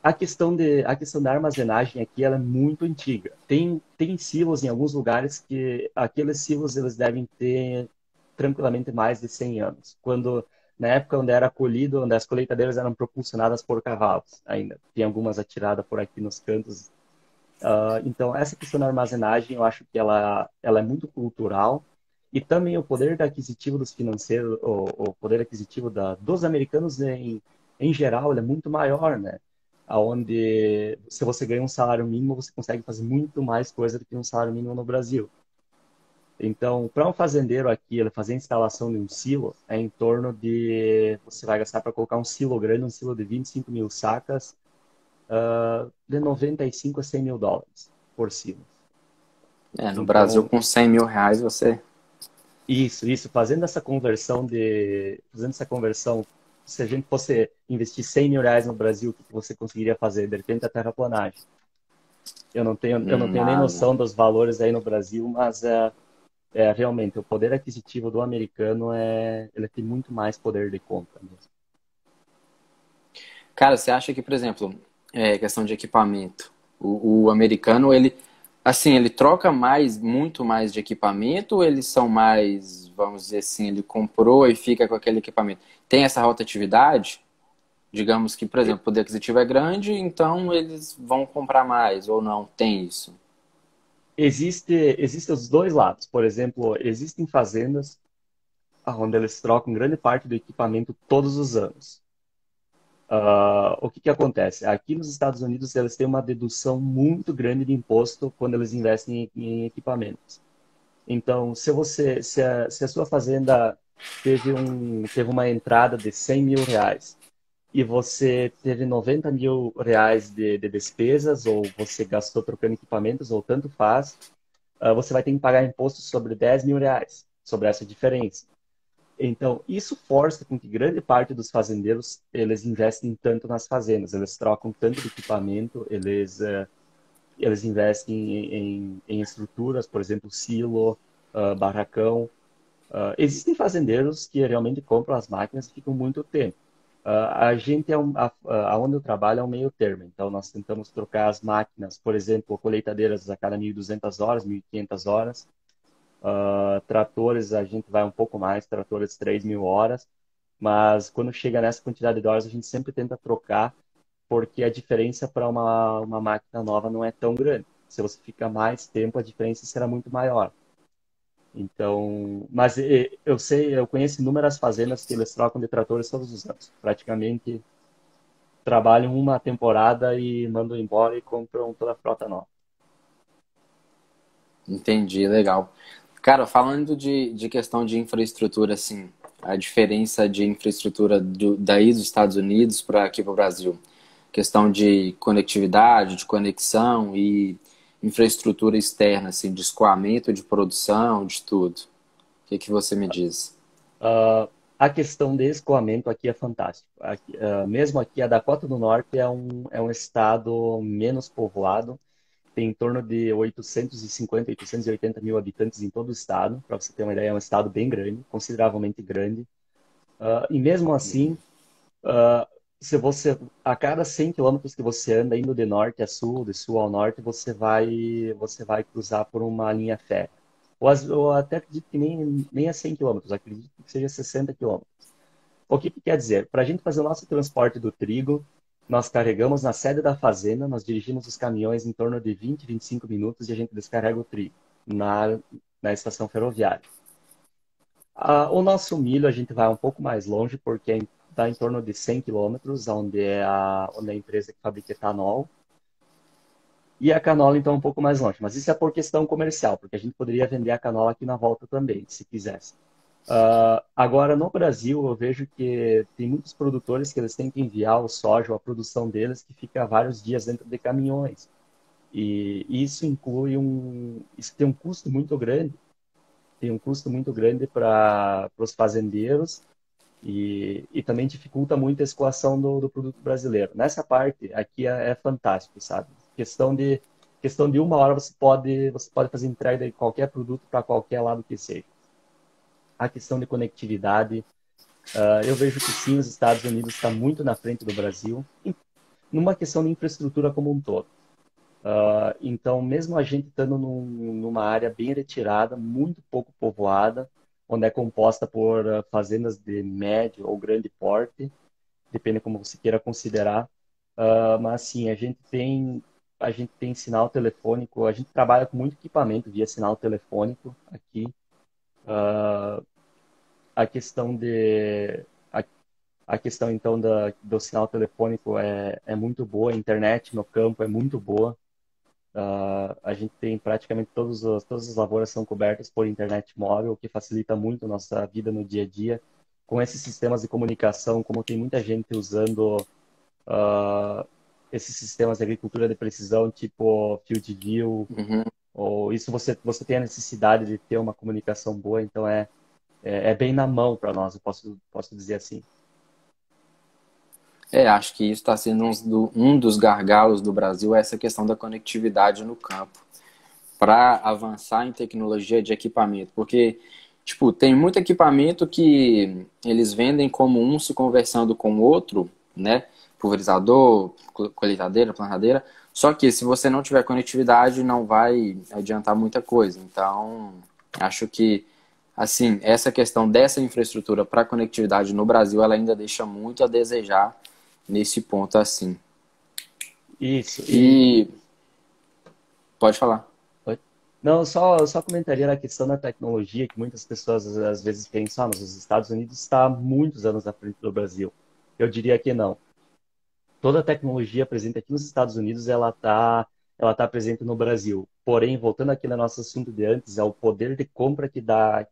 a questão da armazenagem aqui ela é muito antiga. Tem silos em alguns lugares que aqueles silos eles devem ter tranquilamente mais de 100 anos. Quando na época onde era colhido, onde as colheitadeiras eram propulsionadas por cavalos, ainda tem algumas atiradas por aqui nos cantos. Então, essa questão da armazenagem, eu acho que ela é muito cultural e também o poder aquisitivo dos financeiros, o poder aquisitivo dos americanos em geral, ele é muito maior, né? Aonde se você ganha um salário mínimo, você consegue fazer muito mais coisa do que um salário mínimo no Brasil. Então, para um fazendeiro aqui, ele fazer a instalação de um silo, é em torno de, você vai gastar para colocar um silo grande, um silo de 25 mil sacas, de 95 a 100 mil dólares por silo. No Brasil, Então, com R$ 100.000, você... isso, fazendo essa conversão, se a gente fosse investir 100 mil reais no Brasil, o que você conseguiria fazer? De repente, a terraplanagem. Eu não tenho nem Nada. noção dos valores aí no Brasil, mas realmente, o poder aquisitivo do americano ele tem muito mais poder de compra mesmo. Cara, você acha que, por exemplo, questão de equipamento, o americano, ele, assim, ele troca mais, muito mais de equipamento, ou eles são mais, vamos dizer assim, ele comprou e fica com aquele equipamento? Tem essa rotatividade? Digamos que, por E- exemplo, o poder aquisitivo é grande, então eles vão comprar mais, ou não? Tem isso? Existem os dois lados. Por exemplo, existem fazendas onde eles trocam grande parte do equipamento todos os anos. O que acontece? Aqui nos Estados Unidos, eles têm uma dedução muito grande de imposto quando eles investem em equipamentos. Então, se a sua fazenda teve uma entrada de 100 mil reais e você teve 90 mil reais de despesas, ou você gastou trocando equipamentos, ou tanto faz, você vai ter que pagar imposto sobre 10 mil reais, sobre essa diferença. Então, isso força com que grande parte dos fazendeiros, eles investem tanto nas fazendas, eles trocam tanto de equipamento, eles investem em estruturas, por exemplo, silo, barracão. Existem fazendeiros que realmente compram as máquinas e ficam muito tempo. A gente, aonde eu trabalho, é um meio termo. Então, nós tentamos trocar as máquinas, por exemplo, colheitadeiras a cada 1.200 horas, 1.500 horas. Tratores, a gente vai um pouco mais, tratores 3 mil horas. Mas quando chega nessa quantidade de horas, a gente sempre tenta trocar, porque a diferença para uma máquina nova não é tão grande. Se você fica mais tempo, a diferença será muito maior. Então, mas eu conheço inúmeras fazendas que eles trocam de tratores todos os anos. Praticamente trabalham uma temporada e mandam embora e compram toda a frota nova. Entendi, legal. Cara, falando de questão de infraestrutura, assim, a diferença de infraestrutura daí dos Estados Unidos para aqui para o Brasil. Questão de conectividade, de conexão e infraestrutura externa, assim, de escoamento, de produção, de tudo. O que que você me diz? A questão de escoamento aqui é fantástico. Mesmo aqui, a Dakota do Norte é um estado menos povoado, tem em torno de 850, 880 mil habitantes em todo o estado. Para você ter uma ideia, é um estado bem grande, consideravelmente grande. E mesmo assim, uh, se você a cada 100 quilômetros que você anda indo de norte a sul, de sul ao norte, você vai cruzar por uma linha férrea. Ou até acredito que nem a 100 quilômetros, acredito que seja 60 quilômetros. O que quer dizer? Para a gente fazer o nosso transporte do trigo, nós carregamos na sede da fazenda, nós dirigimos os caminhões em torno de 20, 25 minutos e a gente descarrega o trigo na estação ferroviária. O nosso milho a gente vai um pouco mais longe, porque está em torno de 100 quilômetros, onde é a empresa que fabrica etanol. E a canola, então, um pouco mais longe. Mas isso é por questão comercial, porque a gente poderia vender a canola aqui na volta também, se quisesse. Agora, no Brasil, eu vejo que tem muitos produtores que eles têm que enviar o soja ou a produção deles que fica vários dias dentro de caminhões. E isso tem um custo muito grande. Tem um custo muito grande para os fazendeiros E também dificulta muito a escoação do produto brasileiro. Nessa parte, aqui é fantástico, sabe? Questão de uma hora você pode fazer entrega de qualquer produto para qualquer lado que seja. A questão de conectividade, eu vejo que sim, os Estados Unidos está muito na frente do Brasil, numa questão de infraestrutura como um todo. Então, mesmo a gente estando numa área bem retirada, muito pouco povoada, onde é composta por fazendas de médio ou grande porte, depende como você queira considerar, mas sim, a gente tem sinal telefônico, a gente trabalha com muito equipamento via sinal telefônico aqui. A questão de a questão então do sinal telefônico é muito boa, a internet no campo é muito boa. A gente tem praticamente todas as lavouras são cobertas por internet móvel, o que facilita muito a nossa vida no dia a dia. Com esses sistemas de comunicação, como tem muita gente usando esses sistemas de agricultura de precisão, tipo Field View, Uhum. ou isso você tem a necessidade de ter uma comunicação boa, então é bem na mão para nós, eu posso dizer assim. Acho que isso está sendo um dos gargalos do Brasil, essa questão da conectividade no campo, para avançar em tecnologia de equipamento. Porque, tipo, tem muito equipamento que eles vendem como um se conversando com o outro, né? Pulverizador, colheitadeira, plantadeira. Só que se você não tiver conectividade, não vai adiantar muita coisa. Então, acho que, assim, essa questão dessa infraestrutura para conectividade no Brasil, ela ainda deixa muito a desejar nesse ponto assim. Isso, E pode falar. oi? Não, só comentaria na questão da tecnologia, que muitas pessoas às vezes pensam, mas os Estados Unidos está há muitos anos à frente do Brasil. Eu diria que não. Toda a tecnologia presente aqui nos Estados Unidos, ela tá presente no Brasil. Porém, voltando aqui no nosso assunto de antes, é o poder de compra que dá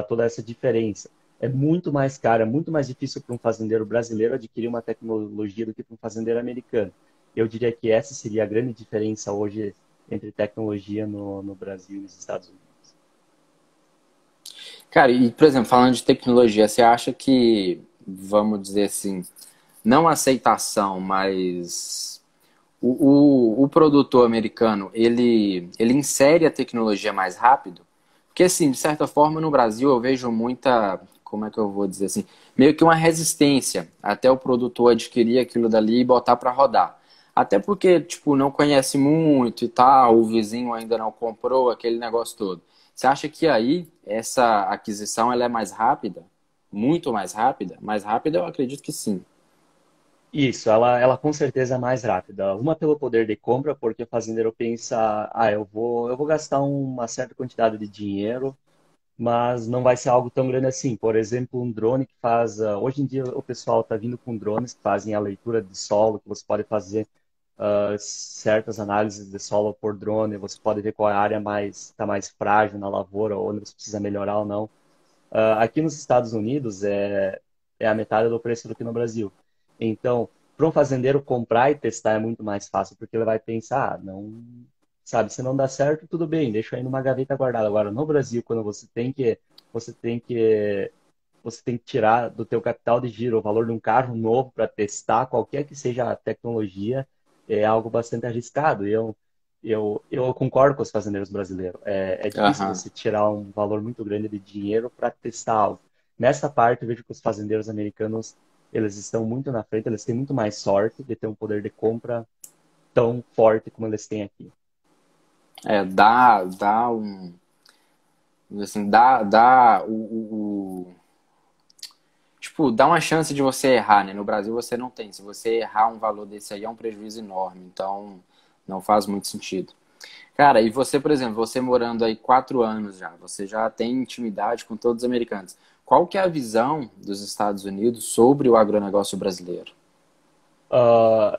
toda essa diferença. É muito mais caro, é muito mais difícil para um fazendeiro brasileiro adquirir uma tecnologia do que para um fazendeiro americano. Eu diria que essa seria a grande diferença hoje entre tecnologia no Brasil e nos Estados Unidos. Cara, e por exemplo, falando de tecnologia, você acha que, vamos dizer assim, não aceitação, mas o produtor americano, ele insere a tecnologia mais rápido? Porque, assim, de certa forma, no Brasil eu vejo muita, como é que eu vou dizer assim, meio que uma resistência até o produtor adquirir aquilo dali e botar para rodar. Até porque, tipo, não conhece muito e tal, o vizinho ainda não comprou aquele negócio todo. Você acha que aí essa aquisição ela é mais rápida? Muito mais rápida? Mais rápida eu acredito que sim. Isso, ela com certeza é mais rápida. Uma pelo poder de compra, porque o fazendeiro pensa, eu vou gastar uma certa quantidade de dinheiro, mas não vai ser algo tão grande assim. Por exemplo, um drone que faz. Hoje em dia o pessoal está vindo com drones que fazem a leitura de solo, que você pode fazer certas análises de solo por drone, você pode ver qual é a área está mais frágil na lavoura, onde você precisa melhorar ou não. Aqui nos Estados Unidos é a metade do preço do que no Brasil. Então, para um fazendeiro comprar e testar é muito mais fácil, porque ele vai pensar, não, sabe, se não dá certo, tudo bem, deixa aí numa gaveta guardada. Agora, no Brasil, quando você tem que, você tem que tirar do teu capital de giro o valor de um carro novo para testar qualquer que seja a tecnologia, é algo bastante arriscado. Eu concordo com os fazendeiros brasileiros. É difícil Aham. você tirar um valor muito grande de dinheiro para testar algo. Nessa parte, eu vejo que os fazendeiros americanos eles estão muito na frente, eles têm muito mais sorte de ter um poder de compra tão forte como eles têm aqui. Dá um, assim, dá tipo, dá uma chance de você errar, né? No Brasil você não tem. Se você errar um valor desse aí é um prejuízo enorme, então não faz muito sentido. Cara, e você, por exemplo, você morando aí 4 anos já, você já tem intimidade com todos os americanos. Qual que é a visão dos Estados Unidos sobre o agronegócio brasileiro?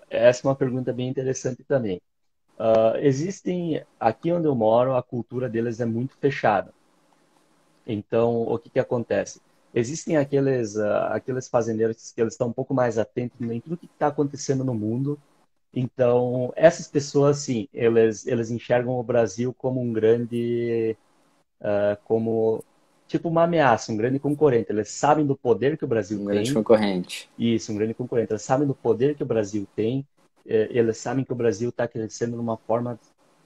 Essa é uma pergunta bem interessante também. Existem, aqui onde eu moro, a cultura deles é muito fechada. Então, o que que acontece? Existem aqueles fazendeiros que eles estão um pouco mais atentos em tudo que está acontecendo no mundo. Então, essas pessoas, sim, eles enxergam o Brasil como um grande, como tipo uma ameaça, um grande concorrente. Eles sabem do poder que o Brasil Um grande tem. concorrente. Isso, um grande concorrente. Eles sabem do poder que o Brasil tem. Eles sabem que o Brasil está crescendo de uma forma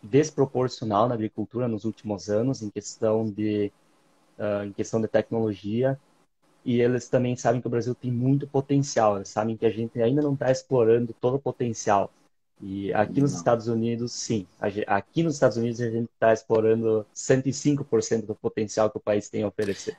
desproporcional na agricultura nos últimos anos, em questão de tecnologia. E eles também sabem que o Brasil tem muito potencial. Eles sabem que a gente ainda não está explorando todo o potencial. E aqui nos Não. Estados Unidos, sim. Aqui nos Estados Unidos a gente está explorando 105% do potencial que o país tem a oferecer.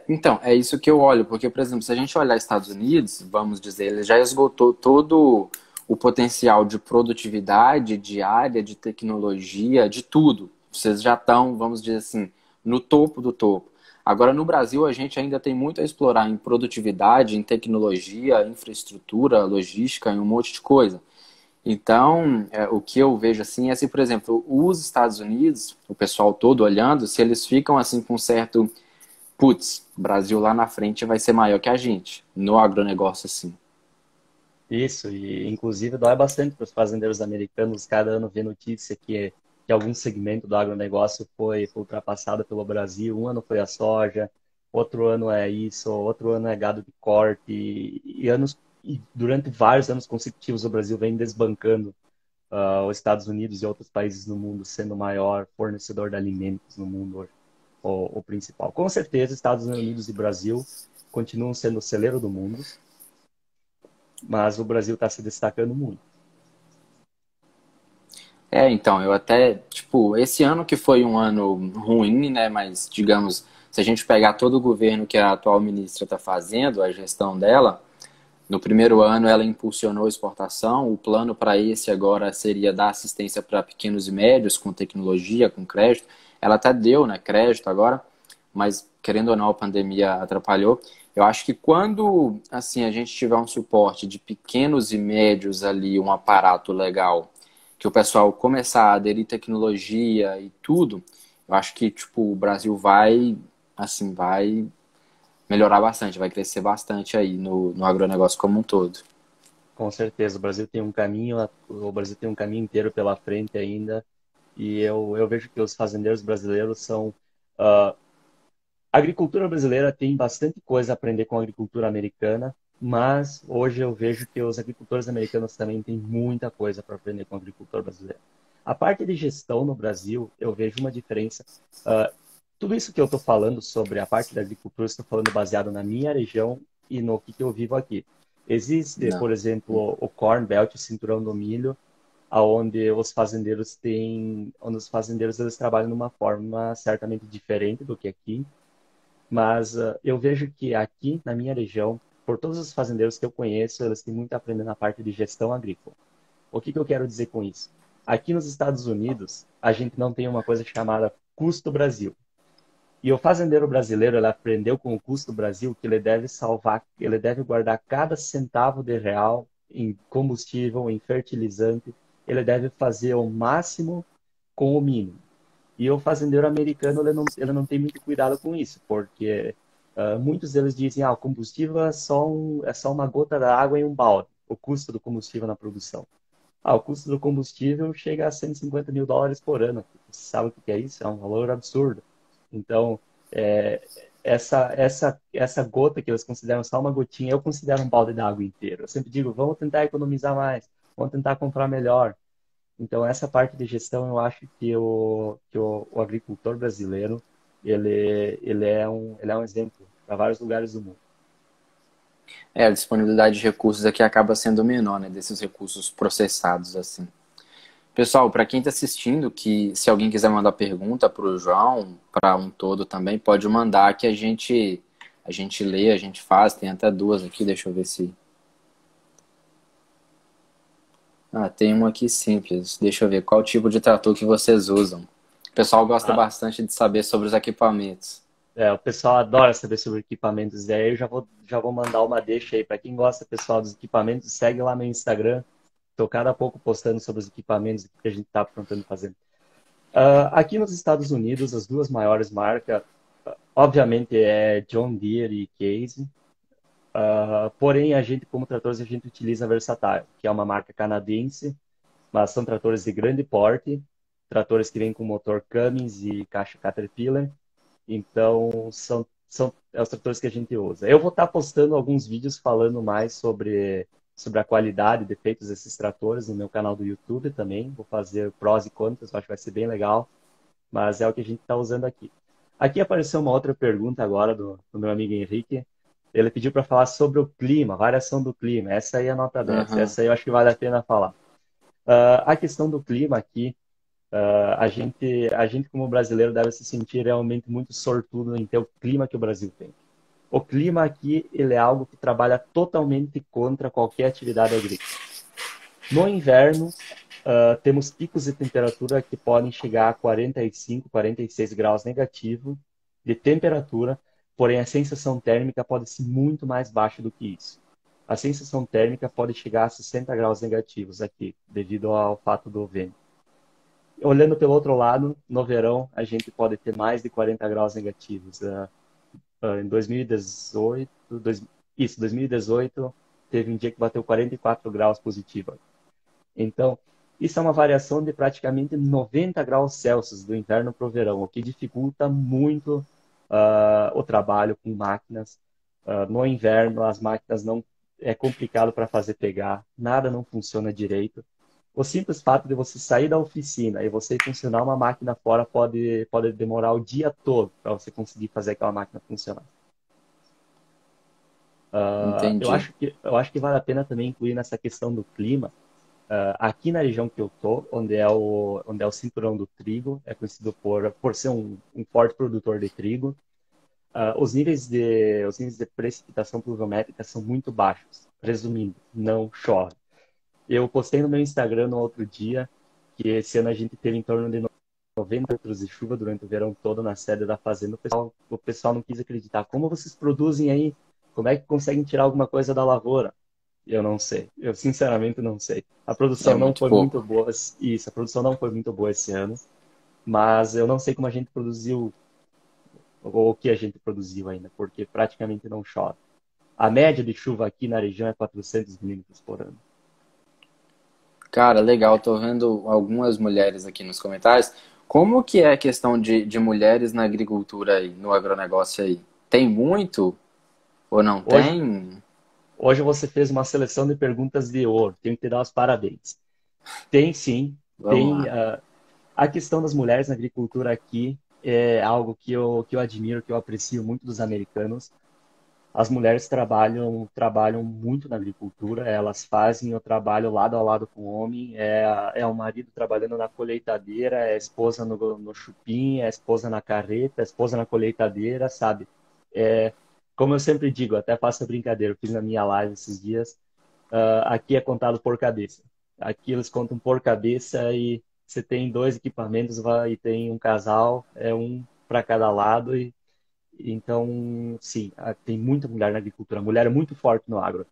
Então, é isso que eu olho, porque, por exemplo, se a gente olhar Estados Unidos, vamos dizer, ele já esgotou todo o potencial de produtividade, de área, de tecnologia, de tudo. Vocês já estão, vamos dizer assim, no topo do topo. Agora, no Brasil, a gente ainda tem muito a explorar em produtividade, em tecnologia, infraestrutura, logística, em um monte de coisa. Então, o que eu vejo assim é se, por exemplo, os Estados Unidos, o pessoal todo olhando, se eles ficam assim com um certo putz, o Brasil lá na frente vai ser maior que a gente, no agronegócio assim. Isso, e inclusive dói bastante para os fazendeiros americanos cada ano ver notícia que algum segmento do agronegócio foi ultrapassado pelo Brasil. Um ano foi a soja, outro ano é isso, outro ano é gado de corte, e durante vários anos consecutivos o Brasil vem desbancando os Estados Unidos e outros países no mundo, sendo o maior fornecedor de alimentos no mundo hoje, o principal. Com certeza, Estados Unidos e Brasil continuam sendo o celeiro do mundo, mas o Brasil está se destacando muito. Então, eu até, tipo, esse ano que foi um ano ruim, né, mas digamos, se a gente pegar todo o governo que a atual ministra está fazendo, a gestão dela, no primeiro ano ela impulsionou a exportação, o plano para esse agora seria dar assistência para pequenos e médios com tecnologia, com crédito. Ela até deu, né, crédito agora, mas querendo ou não a pandemia atrapalhou. Eu acho que quando assim a gente tiver um suporte de pequenos e médios ali, um aparato legal, que o pessoal começar a aderir tecnologia e tudo, eu acho que tipo o Brasil vai melhorar bastante, vai crescer bastante aí no agronegócio como um todo. Com certeza, o Brasil tem um caminho inteiro pela frente ainda, e eu vejo que os fazendeiros brasileiros são a agricultura brasileira tem bastante coisa a aprender com a agricultura americana, mas hoje eu vejo que os agricultores americanos também têm muita coisa para aprender com o agricultor brasileiro. A parte de gestão no Brasil, eu vejo uma diferença. Ah, Tudo isso que eu estou falando sobre a parte da agricultura, estou falando baseado na minha região e no que eu vivo aqui. Existe, Não. por exemplo, o Corn Belt, o cinturão do milho, onde os fazendeiros eles trabalham de uma forma certamente diferente do que aqui, mas eu vejo que aqui na minha região, por todos os fazendeiros que eu conheço, eles têm muito a aprender na parte de gestão agrícola. O que eu quero dizer com isso? Aqui nos Estados Unidos, a gente não tem uma coisa chamada custo Brasil. E o fazendeiro brasileiro, ele aprendeu com o custo Brasil que ele deve salvar, ele deve guardar cada centavo de real em combustível, em fertilizante, ele deve fazer o máximo com o mínimo. E o fazendeiro americano, ele não tem muito cuidado com isso, porque muitos deles dizem, o combustível é só uma gota d'água em um balde, o custo do combustível na produção. O custo do combustível chega a US$ 150.000 por ano. Você sabe o que é isso? É um valor absurdo. Então, é, essa gota que eles consideram só uma gotinha, eu considero um balde d'água inteiro. Eu sempre digo, vamos tentar economizar mais, vamos tentar comprar melhor. Então, essa parte de gestão, eu acho que o agricultor brasileiro, ele é um exemplo para vários lugares do mundo. A disponibilidade de recursos aqui acaba sendo menor, né, desses recursos processados assim. Pessoal, para quem está assistindo, que se alguém quiser mandar pergunta para o João, para um todo também, pode mandar que a gente lê, a gente faz. Tem até duas aqui, deixa eu ver se. Tem uma aqui simples. Deixa eu ver qual tipo de trator que vocês usam. O pessoal gosta Ah, bastante de saber sobre os equipamentos. o pessoal adora saber sobre equipamentos, e aí eu já vou mandar uma deixa aí para quem gosta, pessoal, dos equipamentos, segue lá meu Instagram. Estou cada pouco postando sobre os equipamentos que a gente está aprontando fazer. Aqui nos Estados Unidos, as duas maiores marcas, obviamente, é John Deere e Case. Porém, a gente, como tratores, a gente utiliza a Versatile, que é uma marca canadense, mas são tratores de grande porte, tratores que vêm com motor Cummins e caixa Caterpillar. Então, são os tratores que a gente usa. Eu vou estar postando alguns vídeos falando mais sobre a qualidade e defeitos desses tratores no meu canal do YouTube também. Vou fazer prós e contras, eu acho que vai ser bem legal, mas é o que a gente está usando aqui. Aqui apareceu uma outra pergunta agora do meu amigo Henrique. Ele pediu para falar sobre o clima, variação do clima. Essa aí é a nota 10. Aham. Essa aí eu acho que vale a pena falar. A questão do clima aqui, a gente como brasileiro deve se sentir realmente muito sortudo em ter o clima que o Brasil tem. O clima aqui, ele é algo que trabalha totalmente contra qualquer atividade agrícola. No inverno, temos picos de temperatura que podem chegar a 45, 46 graus negativo de temperatura, porém a sensação térmica pode ser muito mais baixa do que isso. A sensação térmica pode chegar a 60 graus negativos aqui, devido ao fato do vento. Olhando pelo outro lado, no verão, a gente pode ter mais de 40 graus negativos. Em 2018, 2018, teve um dia que bateu 44 graus positivo. Então, isso é uma variação de praticamente 90 graus Celsius do inverno para o verão, o que dificulta muito o trabalho com máquinas. No inverno, as máquinas não é complicado para fazer pegar, nada não funciona direito. O simples fato de você sair da oficina e você funcionar uma máquina fora pode demorar o dia todo para você conseguir fazer aquela máquina funcionar. Entendi. Eu acho que vale a pena também incluir nessa questão do clima. Aqui na região que eu tô, onde é o cinturão do trigo, é conhecido por ser um forte produtor de trigo. Os níveis de precipitação pluviométrica são muito baixos. Resumindo, não chove. Eu postei no meu Instagram no outro dia que esse ano a gente teve em torno de 90 litros de chuva durante o verão todo na sede da fazenda. O pessoal não quis acreditar. Como vocês produzem aí? Como é que conseguem tirar alguma coisa da lavoura? Eu não sei. Eu sinceramente não sei. A É produção não muito foi muito pouco. boa. Isso, a produção não foi muito boa esse ano. Mas eu não sei como a gente produziu, ou o que a gente produziu ainda, porque praticamente não chove. A média de chuva aqui na região é 400 milímetros por ano. Cara, legal. Tô vendo algumas mulheres aqui nos comentários. Como que é a questão de mulheres na agricultura aí, no agronegócio aí? Tem muito ou não Hoje, tem? hoje você fez uma seleção de perguntas de ouro. Tenho que te dar os parabéns. Tem sim, Vamos tem. lá. A questão das mulheres na agricultura aqui é algo que eu admiro, que eu aprecio muito dos americanos. As mulheres trabalham muito na agricultura, elas fazem o trabalho lado a lado com o homem. É o marido trabalhando na colheitadeira, é a esposa no chupim, é a esposa na carreta, é a esposa na colheitadeira, sabe? É, como eu sempre digo, até faço a brincadeira, eu fiz na minha live esses dias, aqui é contado por cabeça. Aqui eles contam por cabeça e você tem dois equipamentos e tem um casal, é um para cada lado então, sim, tem muita mulher na agricultura. A mulher é muito forte no agro.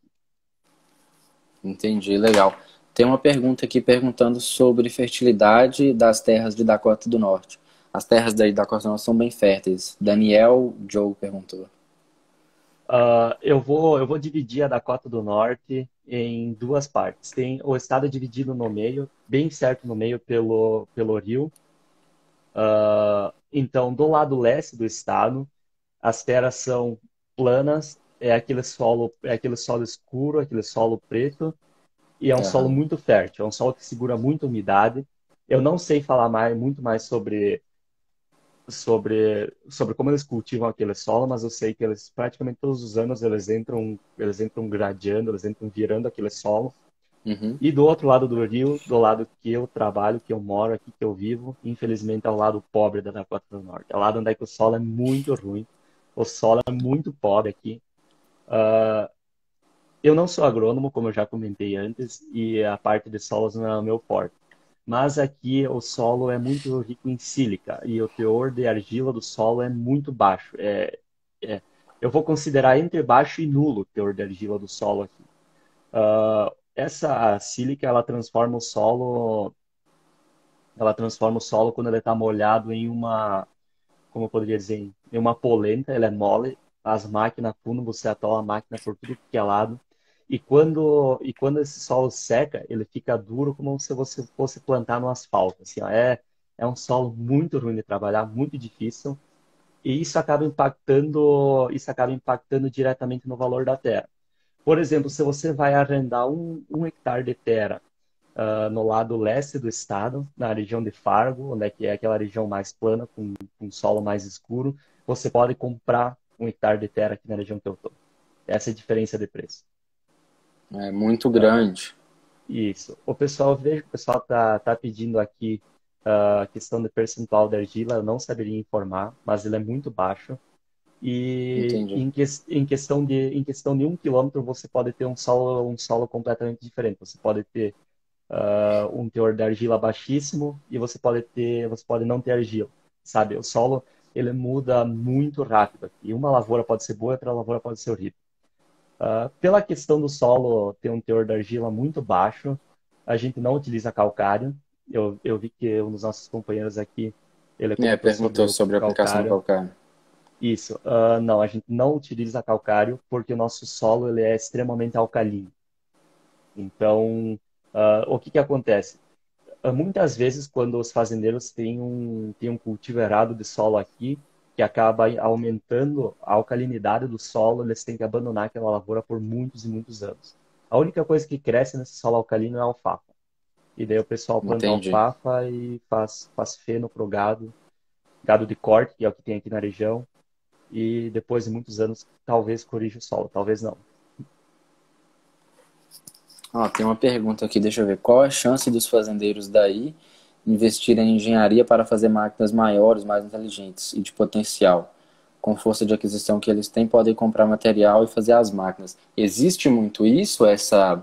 Entendi, legal. Tem uma pergunta aqui perguntando sobre fertilidade das terras de Dakota do Norte. As terras daí da Dakota do Norte são bem férteis. Daniel Joe perguntou. Eu vou dividir a Dakota do Norte em duas partes. Tem o estado dividido no meio, bem certo no meio pelo rio. Então, do lado leste do estado, as terras são planas, é aquele solo escuro, aquele solo preto, e é um solo Aham. muito fértil, é um solo que segura muita umidade. Eu não sei falar muito mais sobre como eles cultivam aquele solo, mas eu sei que eles praticamente todos os anos eles entram gradeando, eles entram virando aquele solo. Uhum. E do outro lado do rio, do lado que eu trabalho, que eu moro aqui, que eu vivo, infelizmente é o lado pobre da Dakota do Norte. É o lado onde é que o solo é muito ruim, o solo é muito pobre aqui. Eu não sou agrônomo, como eu já comentei antes, e a parte de solos não é o meu forte. Mas aqui o solo é muito rico em sílica e o teor de argila do solo é muito baixo. É- eu vou considerar entre baixo e nulo o teor de argila do solo aqui. Essa sílica ela transforma o solo quando ele está molhado em como eu poderia dizer, em uma polenta, ela é mole, as máquinas fundam, você atola a máquina por tudo que é lado. E quando esse solo seca, ele fica duro como se você fosse plantar no asfalto. Assim, ó, é um solo muito ruim de trabalhar, muito difícil. E isso acaba impactando diretamente no valor da terra. Por exemplo, se você vai arrendar um hectare de terra no lado leste do estado, na região de Fargo, onde é que é aquela região mais plana, com solo mais escuro, você pode comprar um hectare de terra aqui na região que eu estou. Essa é a diferença de preço. É muito grande. Isso. O pessoal, vejo que o pessoal tá pedindo aqui a questão do percentual de argila, eu não saberia informar, mas ele é muito baixo. E Entendi. em questão de 1 quilômetro, você pode ter um solo completamente diferente. Você pode ter um teor de argila baixíssimo e você pode não ter argila, sabe? O solo, ele muda muito rápido aqui. Uma lavoura pode ser boa, outra lavoura pode ser horrível. Pela questão do solo ter um teor de argila muito baixo, a gente não utiliza calcário. Eu vi que um dos nossos companheiros aqui, ele É, comentou sobre perguntou o sobre a aplicação do calcário. calcário. Isso. Não, a gente não utiliza calcário porque o nosso solo ele é extremamente alcalino. Então, o que que acontece? Muitas vezes, quando os fazendeiros têm um cultivo errado de solo aqui, que acaba aumentando a alcalinidade do solo, eles têm que abandonar aquela lavoura por muitos e muitos anos. A única coisa que cresce nesse solo alcalino é a alfafa. E daí o pessoal planta Entendi. alfafa e faz feno pro gado, gado de corte, que é o que tem aqui na região, e depois de muitos anos, talvez corrija o solo, talvez não. Ó, tem uma pergunta aqui, deixa eu ver. Qual a chance dos fazendeiros daí investirem em engenharia para fazer máquinas maiores, mais inteligentes e de potencial? Com força de aquisição que eles têm, podem comprar material e fazer as máquinas. Existe muito isso, essa,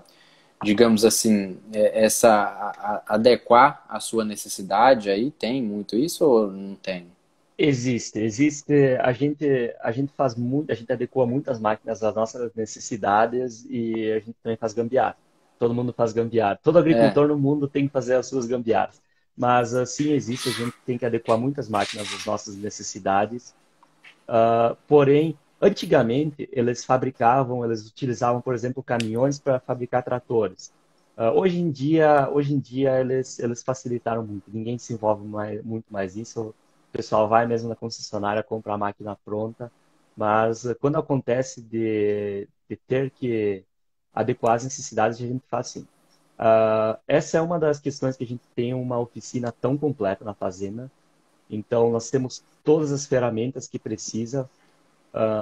digamos assim, essa adequar a sua necessidade aí? Tem muito isso ou não tem? Existe. A gente faz muito, a gente adequa muitas máquinas às nossas necessidades e a gente também faz gambiarra. Todo mundo faz gambiarra. Todo É, agricultor no mundo tem que fazer as suas gambiarras. Mas assim existe, a gente tem que adequar muitas máquinas às nossas necessidades. Porém, antigamente eles utilizavam, por exemplo, caminhões para fabricar tratores. Hoje em dia eles facilitaram muito. Ninguém se envolve muito mais nisso. O pessoal vai mesmo na concessionária comprar a máquina pronta. Mas quando acontece de ter que adequar as necessidades, a gente faz assim. Essa é uma das questões que a gente tem uma oficina tão completa na fazenda. Então, nós temos todas as ferramentas que precisa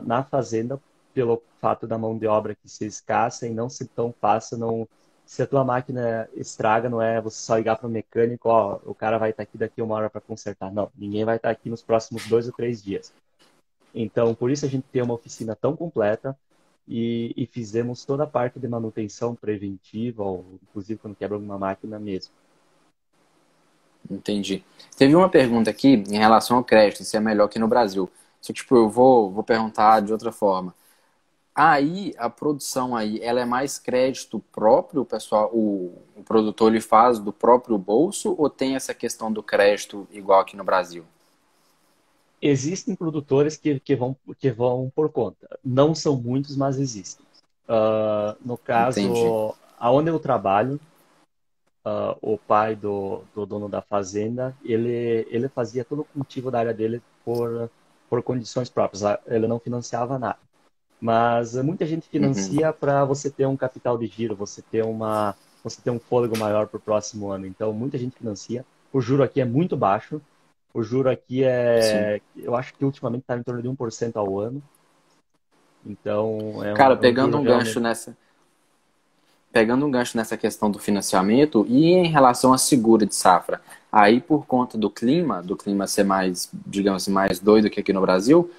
na fazenda pelo fato da mão de obra que ser escassa e não ser tão fácil. Não, se a tua máquina estraga, não é você só ligar para o mecânico, ó, o cara vai estar aqui daqui 1 hora para consertar. Não, ninguém vai estar aqui nos próximos 2 ou 3 dias. Então, por isso a gente tem uma oficina tão completa e fizemos toda a parte de manutenção preventiva, ou inclusive quando quebra alguma máquina mesmo. entendi. Teve uma pergunta aqui em relação ao crédito, se é melhor que no Brasil. Só que, tipo, eu vou perguntar de outra forma. Aí, a produção aí, ela é mais crédito próprio, o pessoal, o produtor ele faz do próprio bolso ou tem essa questão do crédito igual aqui no Brasil? Existem produtores que vão por conta. Não são muitos, mas existem. No Entendi. caso, aonde eu trabalho, o pai do dono da fazenda, ele fazia todo o cultivo da área dele por condições próprias. Ele não financiava nada. Mas muita gente Uhum. financia para você ter um capital de giro, você ter um fôlego maior para o próximo ano. Então, muita gente financia. O juro aqui é muito baixo. O juro aqui Sim. eu acho que ultimamente está em torno de 1% ao ano. Então, é um, Cara, é um juro realmente. pegando um gancho nessa questão do financiamento e em relação à segura de safra, aí por conta do clima ser mais, digamos assim, mais doido que aqui no Brasil,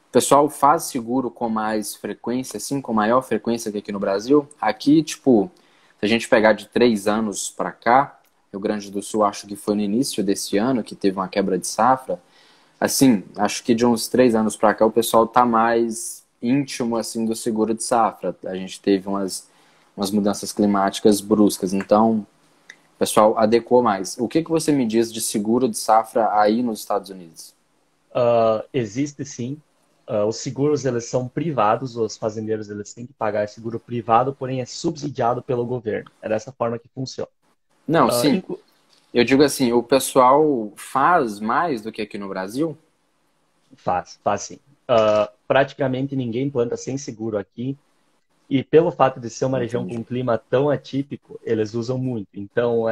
o pessoal faz seguro com mais frequência, assim, com maior frequência que aqui no Brasil. Aqui, tipo, se a gente pegar de 3 anos para cá, Rio Grande do Sul, acho que foi no início desse ano que teve uma quebra de safra. Assim, acho que de uns 3 anos para cá o pessoal tá mais íntimo assim do seguro de safra. A gente teve umas mudanças climáticas bruscas, então o pessoal adequou mais. O que que você me diz de seguro de safra aí nos Estados Unidos? Existe sim. Os seguros eles são privados, os fazendeiros eles têm que pagar seguro privado, porém é subsidiado pelo governo. É dessa forma que funciona. Não, Ah, sim. inclu- Eu digo assim, o pessoal faz mais do que aqui no Brasil? Faz sim. Praticamente ninguém planta sem seguro aqui. E pelo fato de ser uma região com um Entendi. clima tão atípico, eles usam muito. Então,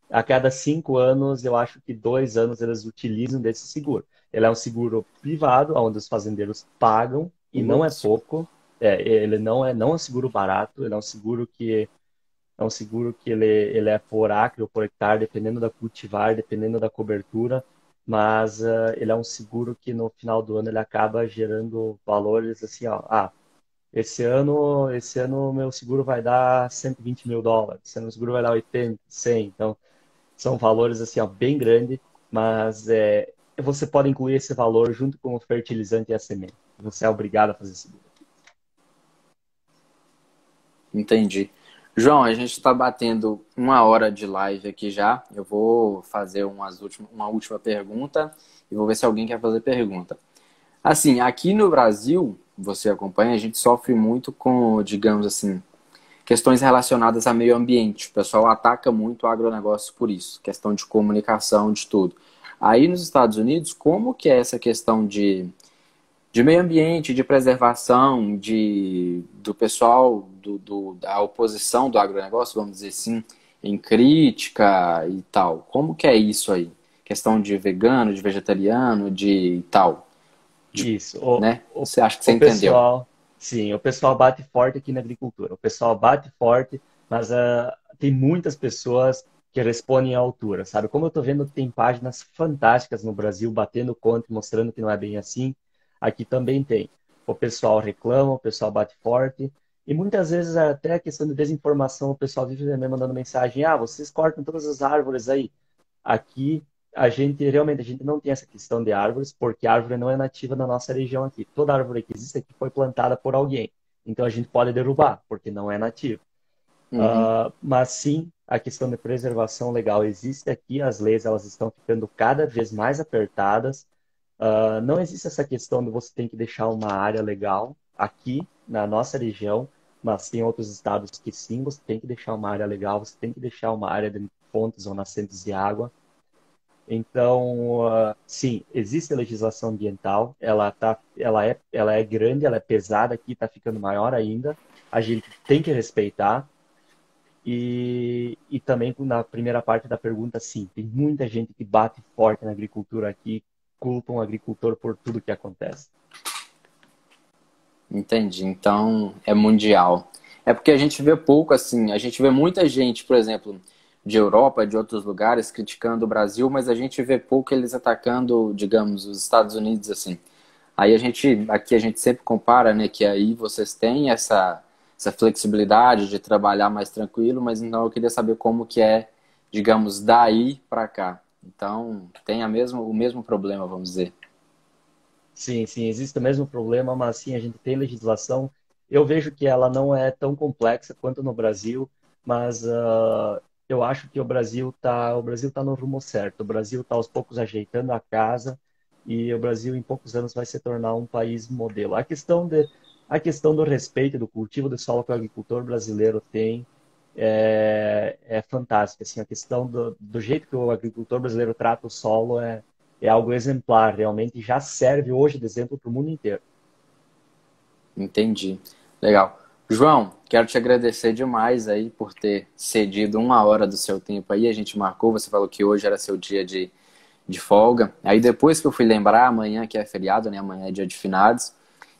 a cada 5 anos, eu acho que 2 anos eles utilizam desse seguro. Ele é um seguro privado, onde os fazendeiros pagam, e não é Putz, pouco. Ele não é um seguro barato, ele é um seguro que ele é por acre ou por hectare, dependendo da cultivar, dependendo da cobertura, mas ele é um seguro que no final do ano ele acaba gerando valores assim, ó, esse ano meu seguro vai dar US$ 120 mil, esse ano o seguro vai dar 80, 100, então são valores assim, ó, bem grandes, mas você pode incluir esse valor junto com o fertilizante e a semente. Você é obrigado a fazer seguro. entendi. João, a gente está batendo 1 hora de live aqui já. Eu vou fazer uma última pergunta e vou ver se alguém quer fazer pergunta. Assim, aqui no Brasil, você acompanha, a gente sofre muito com, digamos assim, questões relacionadas a meio ambiente. O pessoal ataca muito o agronegócio por isso, questão de comunicação, de tudo. Aí nos Estados Unidos, como que é essa questão de meio ambiente, de preservação, do pessoal, da oposição do agronegócio, vamos dizer assim, em crítica e tal? Como que é isso aí? Questão de vegano, de vegetariano, de tal, de, Isso. né? Você acha que você O entendeu? pessoal, sim, o pessoal bate forte aqui na agricultura. O pessoal bate forte, mas tem muitas pessoas que respondem à altura, sabe? Como eu tô vendo, tem páginas fantásticas no Brasil batendo contra, e mostrando que não é bem assim. Aqui também tem. O pessoal reclama, o pessoal bate forte. E muitas vezes até a questão de desinformação, o pessoal vive me mandando mensagem: vocês cortam todas as árvores aí. Aqui a gente não tem essa questão de árvores, porque a árvore não é nativa da nossa região aqui. Toda árvore que existe aqui foi plantada por alguém. Então a gente pode derrubar, porque não é nativa. Uhum. Mas sim, a questão de preservação legal existe aqui, as leis elas estão ficando cada vez mais apertadas. Não existe essa questão de você tem que deixar uma área legal aqui na nossa região, mas tem outros estados que sim, você tem que deixar uma área legal, você tem que deixar uma área de fontes ou nascentes de água. Então, sim, existe a legislação ambiental, ela é grande, ela é pesada aqui, está ficando maior ainda. A gente tem que respeitar. E também na primeira parte da pergunta, sim, tem muita gente que bate forte na agricultura aqui, culpam o agricultor por tudo que acontece. Entendi. Então é mundial. É porque a gente vê pouco assim, a gente vê muita gente, por exemplo, de Europa, de outros lugares, criticando o Brasil, mas a gente vê pouco eles atacando, digamos, os Estados Unidos assim. Aí aqui a gente sempre compara, né, que aí vocês têm essa flexibilidade de trabalhar mais tranquilo, mas então eu queria saber como que é, digamos, daí para cá. Então tem o mesmo problema, vamos dizer. Sim, sim, existe o mesmo problema, mas sim, a gente tem legislação. Eu vejo que ela não é tão complexa quanto no Brasil, mas eu acho que o Brasil tá no rumo certo. O Brasil está aos poucos ajeitando a casa e o Brasil em poucos anos vai se tornar um país modelo. A questão do respeito do cultivo do solo que o agricultor brasileiro tem é fantástica. Assim, a questão do jeito que o agricultor brasileiro trata o solo é algo exemplar, realmente já serve hoje de exemplo para o mundo inteiro. Entendi. Legal. João, quero te agradecer demais aí por ter cedido 1 hora do seu tempo aí. A gente marcou, você falou que hoje era seu dia de folga. Aí depois que eu fui lembrar, amanhã que é feriado, né? Amanhã é dia de finados.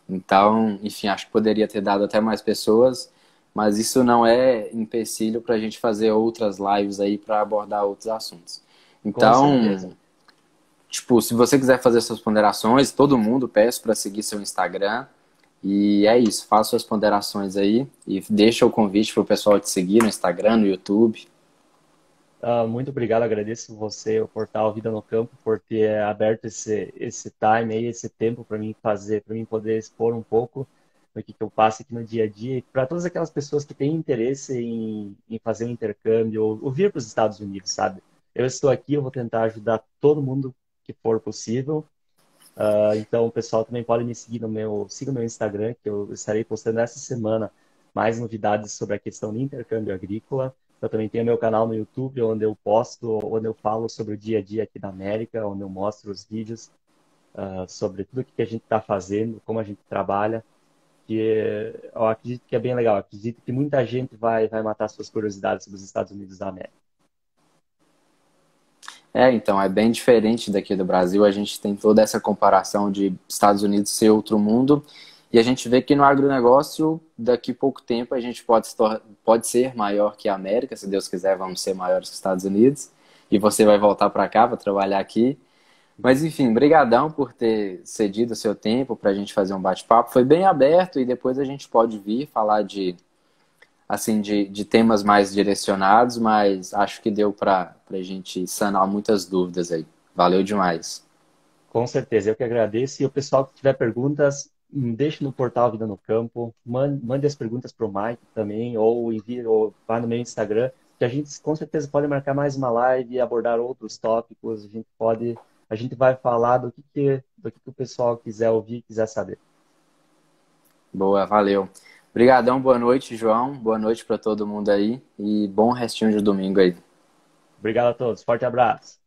Então, enfim, acho que poderia ter dado até mais pessoas, mas isso não é empecilho para a gente fazer outras lives aí para abordar outros assuntos. Com Então, certeza. tipo, se você quiser fazer suas ponderações, todo mundo peço para seguir seu Instagram. E é isso, faça suas ponderações aí e deixa o convite para o pessoal te seguir no Instagram, no YouTube. Muito obrigado, agradeço você, o portal Vida no Campo, por ter aberto esse time aí, esse tempo para mim fazer, para mim poder expor um pouco do que eu passo aqui no dia a dia, e para todas aquelas pessoas que têm interesse em fazer um intercâmbio ou vir para os Estados Unidos, sabe? Eu estou aqui, eu vou tentar ajudar todo mundo que for possível. Então, o pessoal também pode me seguir siga o meu Instagram, que eu estarei postando essa semana mais novidades sobre a questão de intercâmbio agrícola. Eu também tenho meu canal no YouTube, onde eu posto, onde eu falo sobre o dia a dia aqui na América, onde eu mostro os vídeos. sobre tudo o que a gente está fazendo, como a gente trabalha, que eu acredito que é bem legal. Eu acredito que muita gente vai matar suas curiosidades sobre os Estados Unidos da América. Então, é bem diferente daqui do Brasil. A gente tem toda essa comparação de Estados Unidos ser outro mundo. E a gente vê que no agronegócio, daqui a pouco tempo, a gente pode ser maior que a América. Se Deus quiser, vamos ser maiores que os Estados Unidos. E você vai voltar para cá para trabalhar aqui. Mas, enfim, brigadão por ter cedido o seu tempo para a gente fazer um bate-papo. Foi bem aberto e depois a gente pode vir falar de temas mais direcionados, mas acho que deu para a gente sanar muitas dúvidas aí. Valeu demais. Com certeza, eu que agradeço. E o pessoal que tiver perguntas, deixe no portal Vida no Campo, mande as perguntas para o Mike também, ou envie, ou vá no meu Instagram, que a gente com certeza pode marcar mais uma live e abordar outros tópicos. A gente vai falar do que o pessoal quiser ouvir, quiser saber. Boa, valeu. Obrigadão, boa noite, João. Boa noite para todo mundo aí e bom restinho de domingo aí. Obrigado a todos, forte abraço.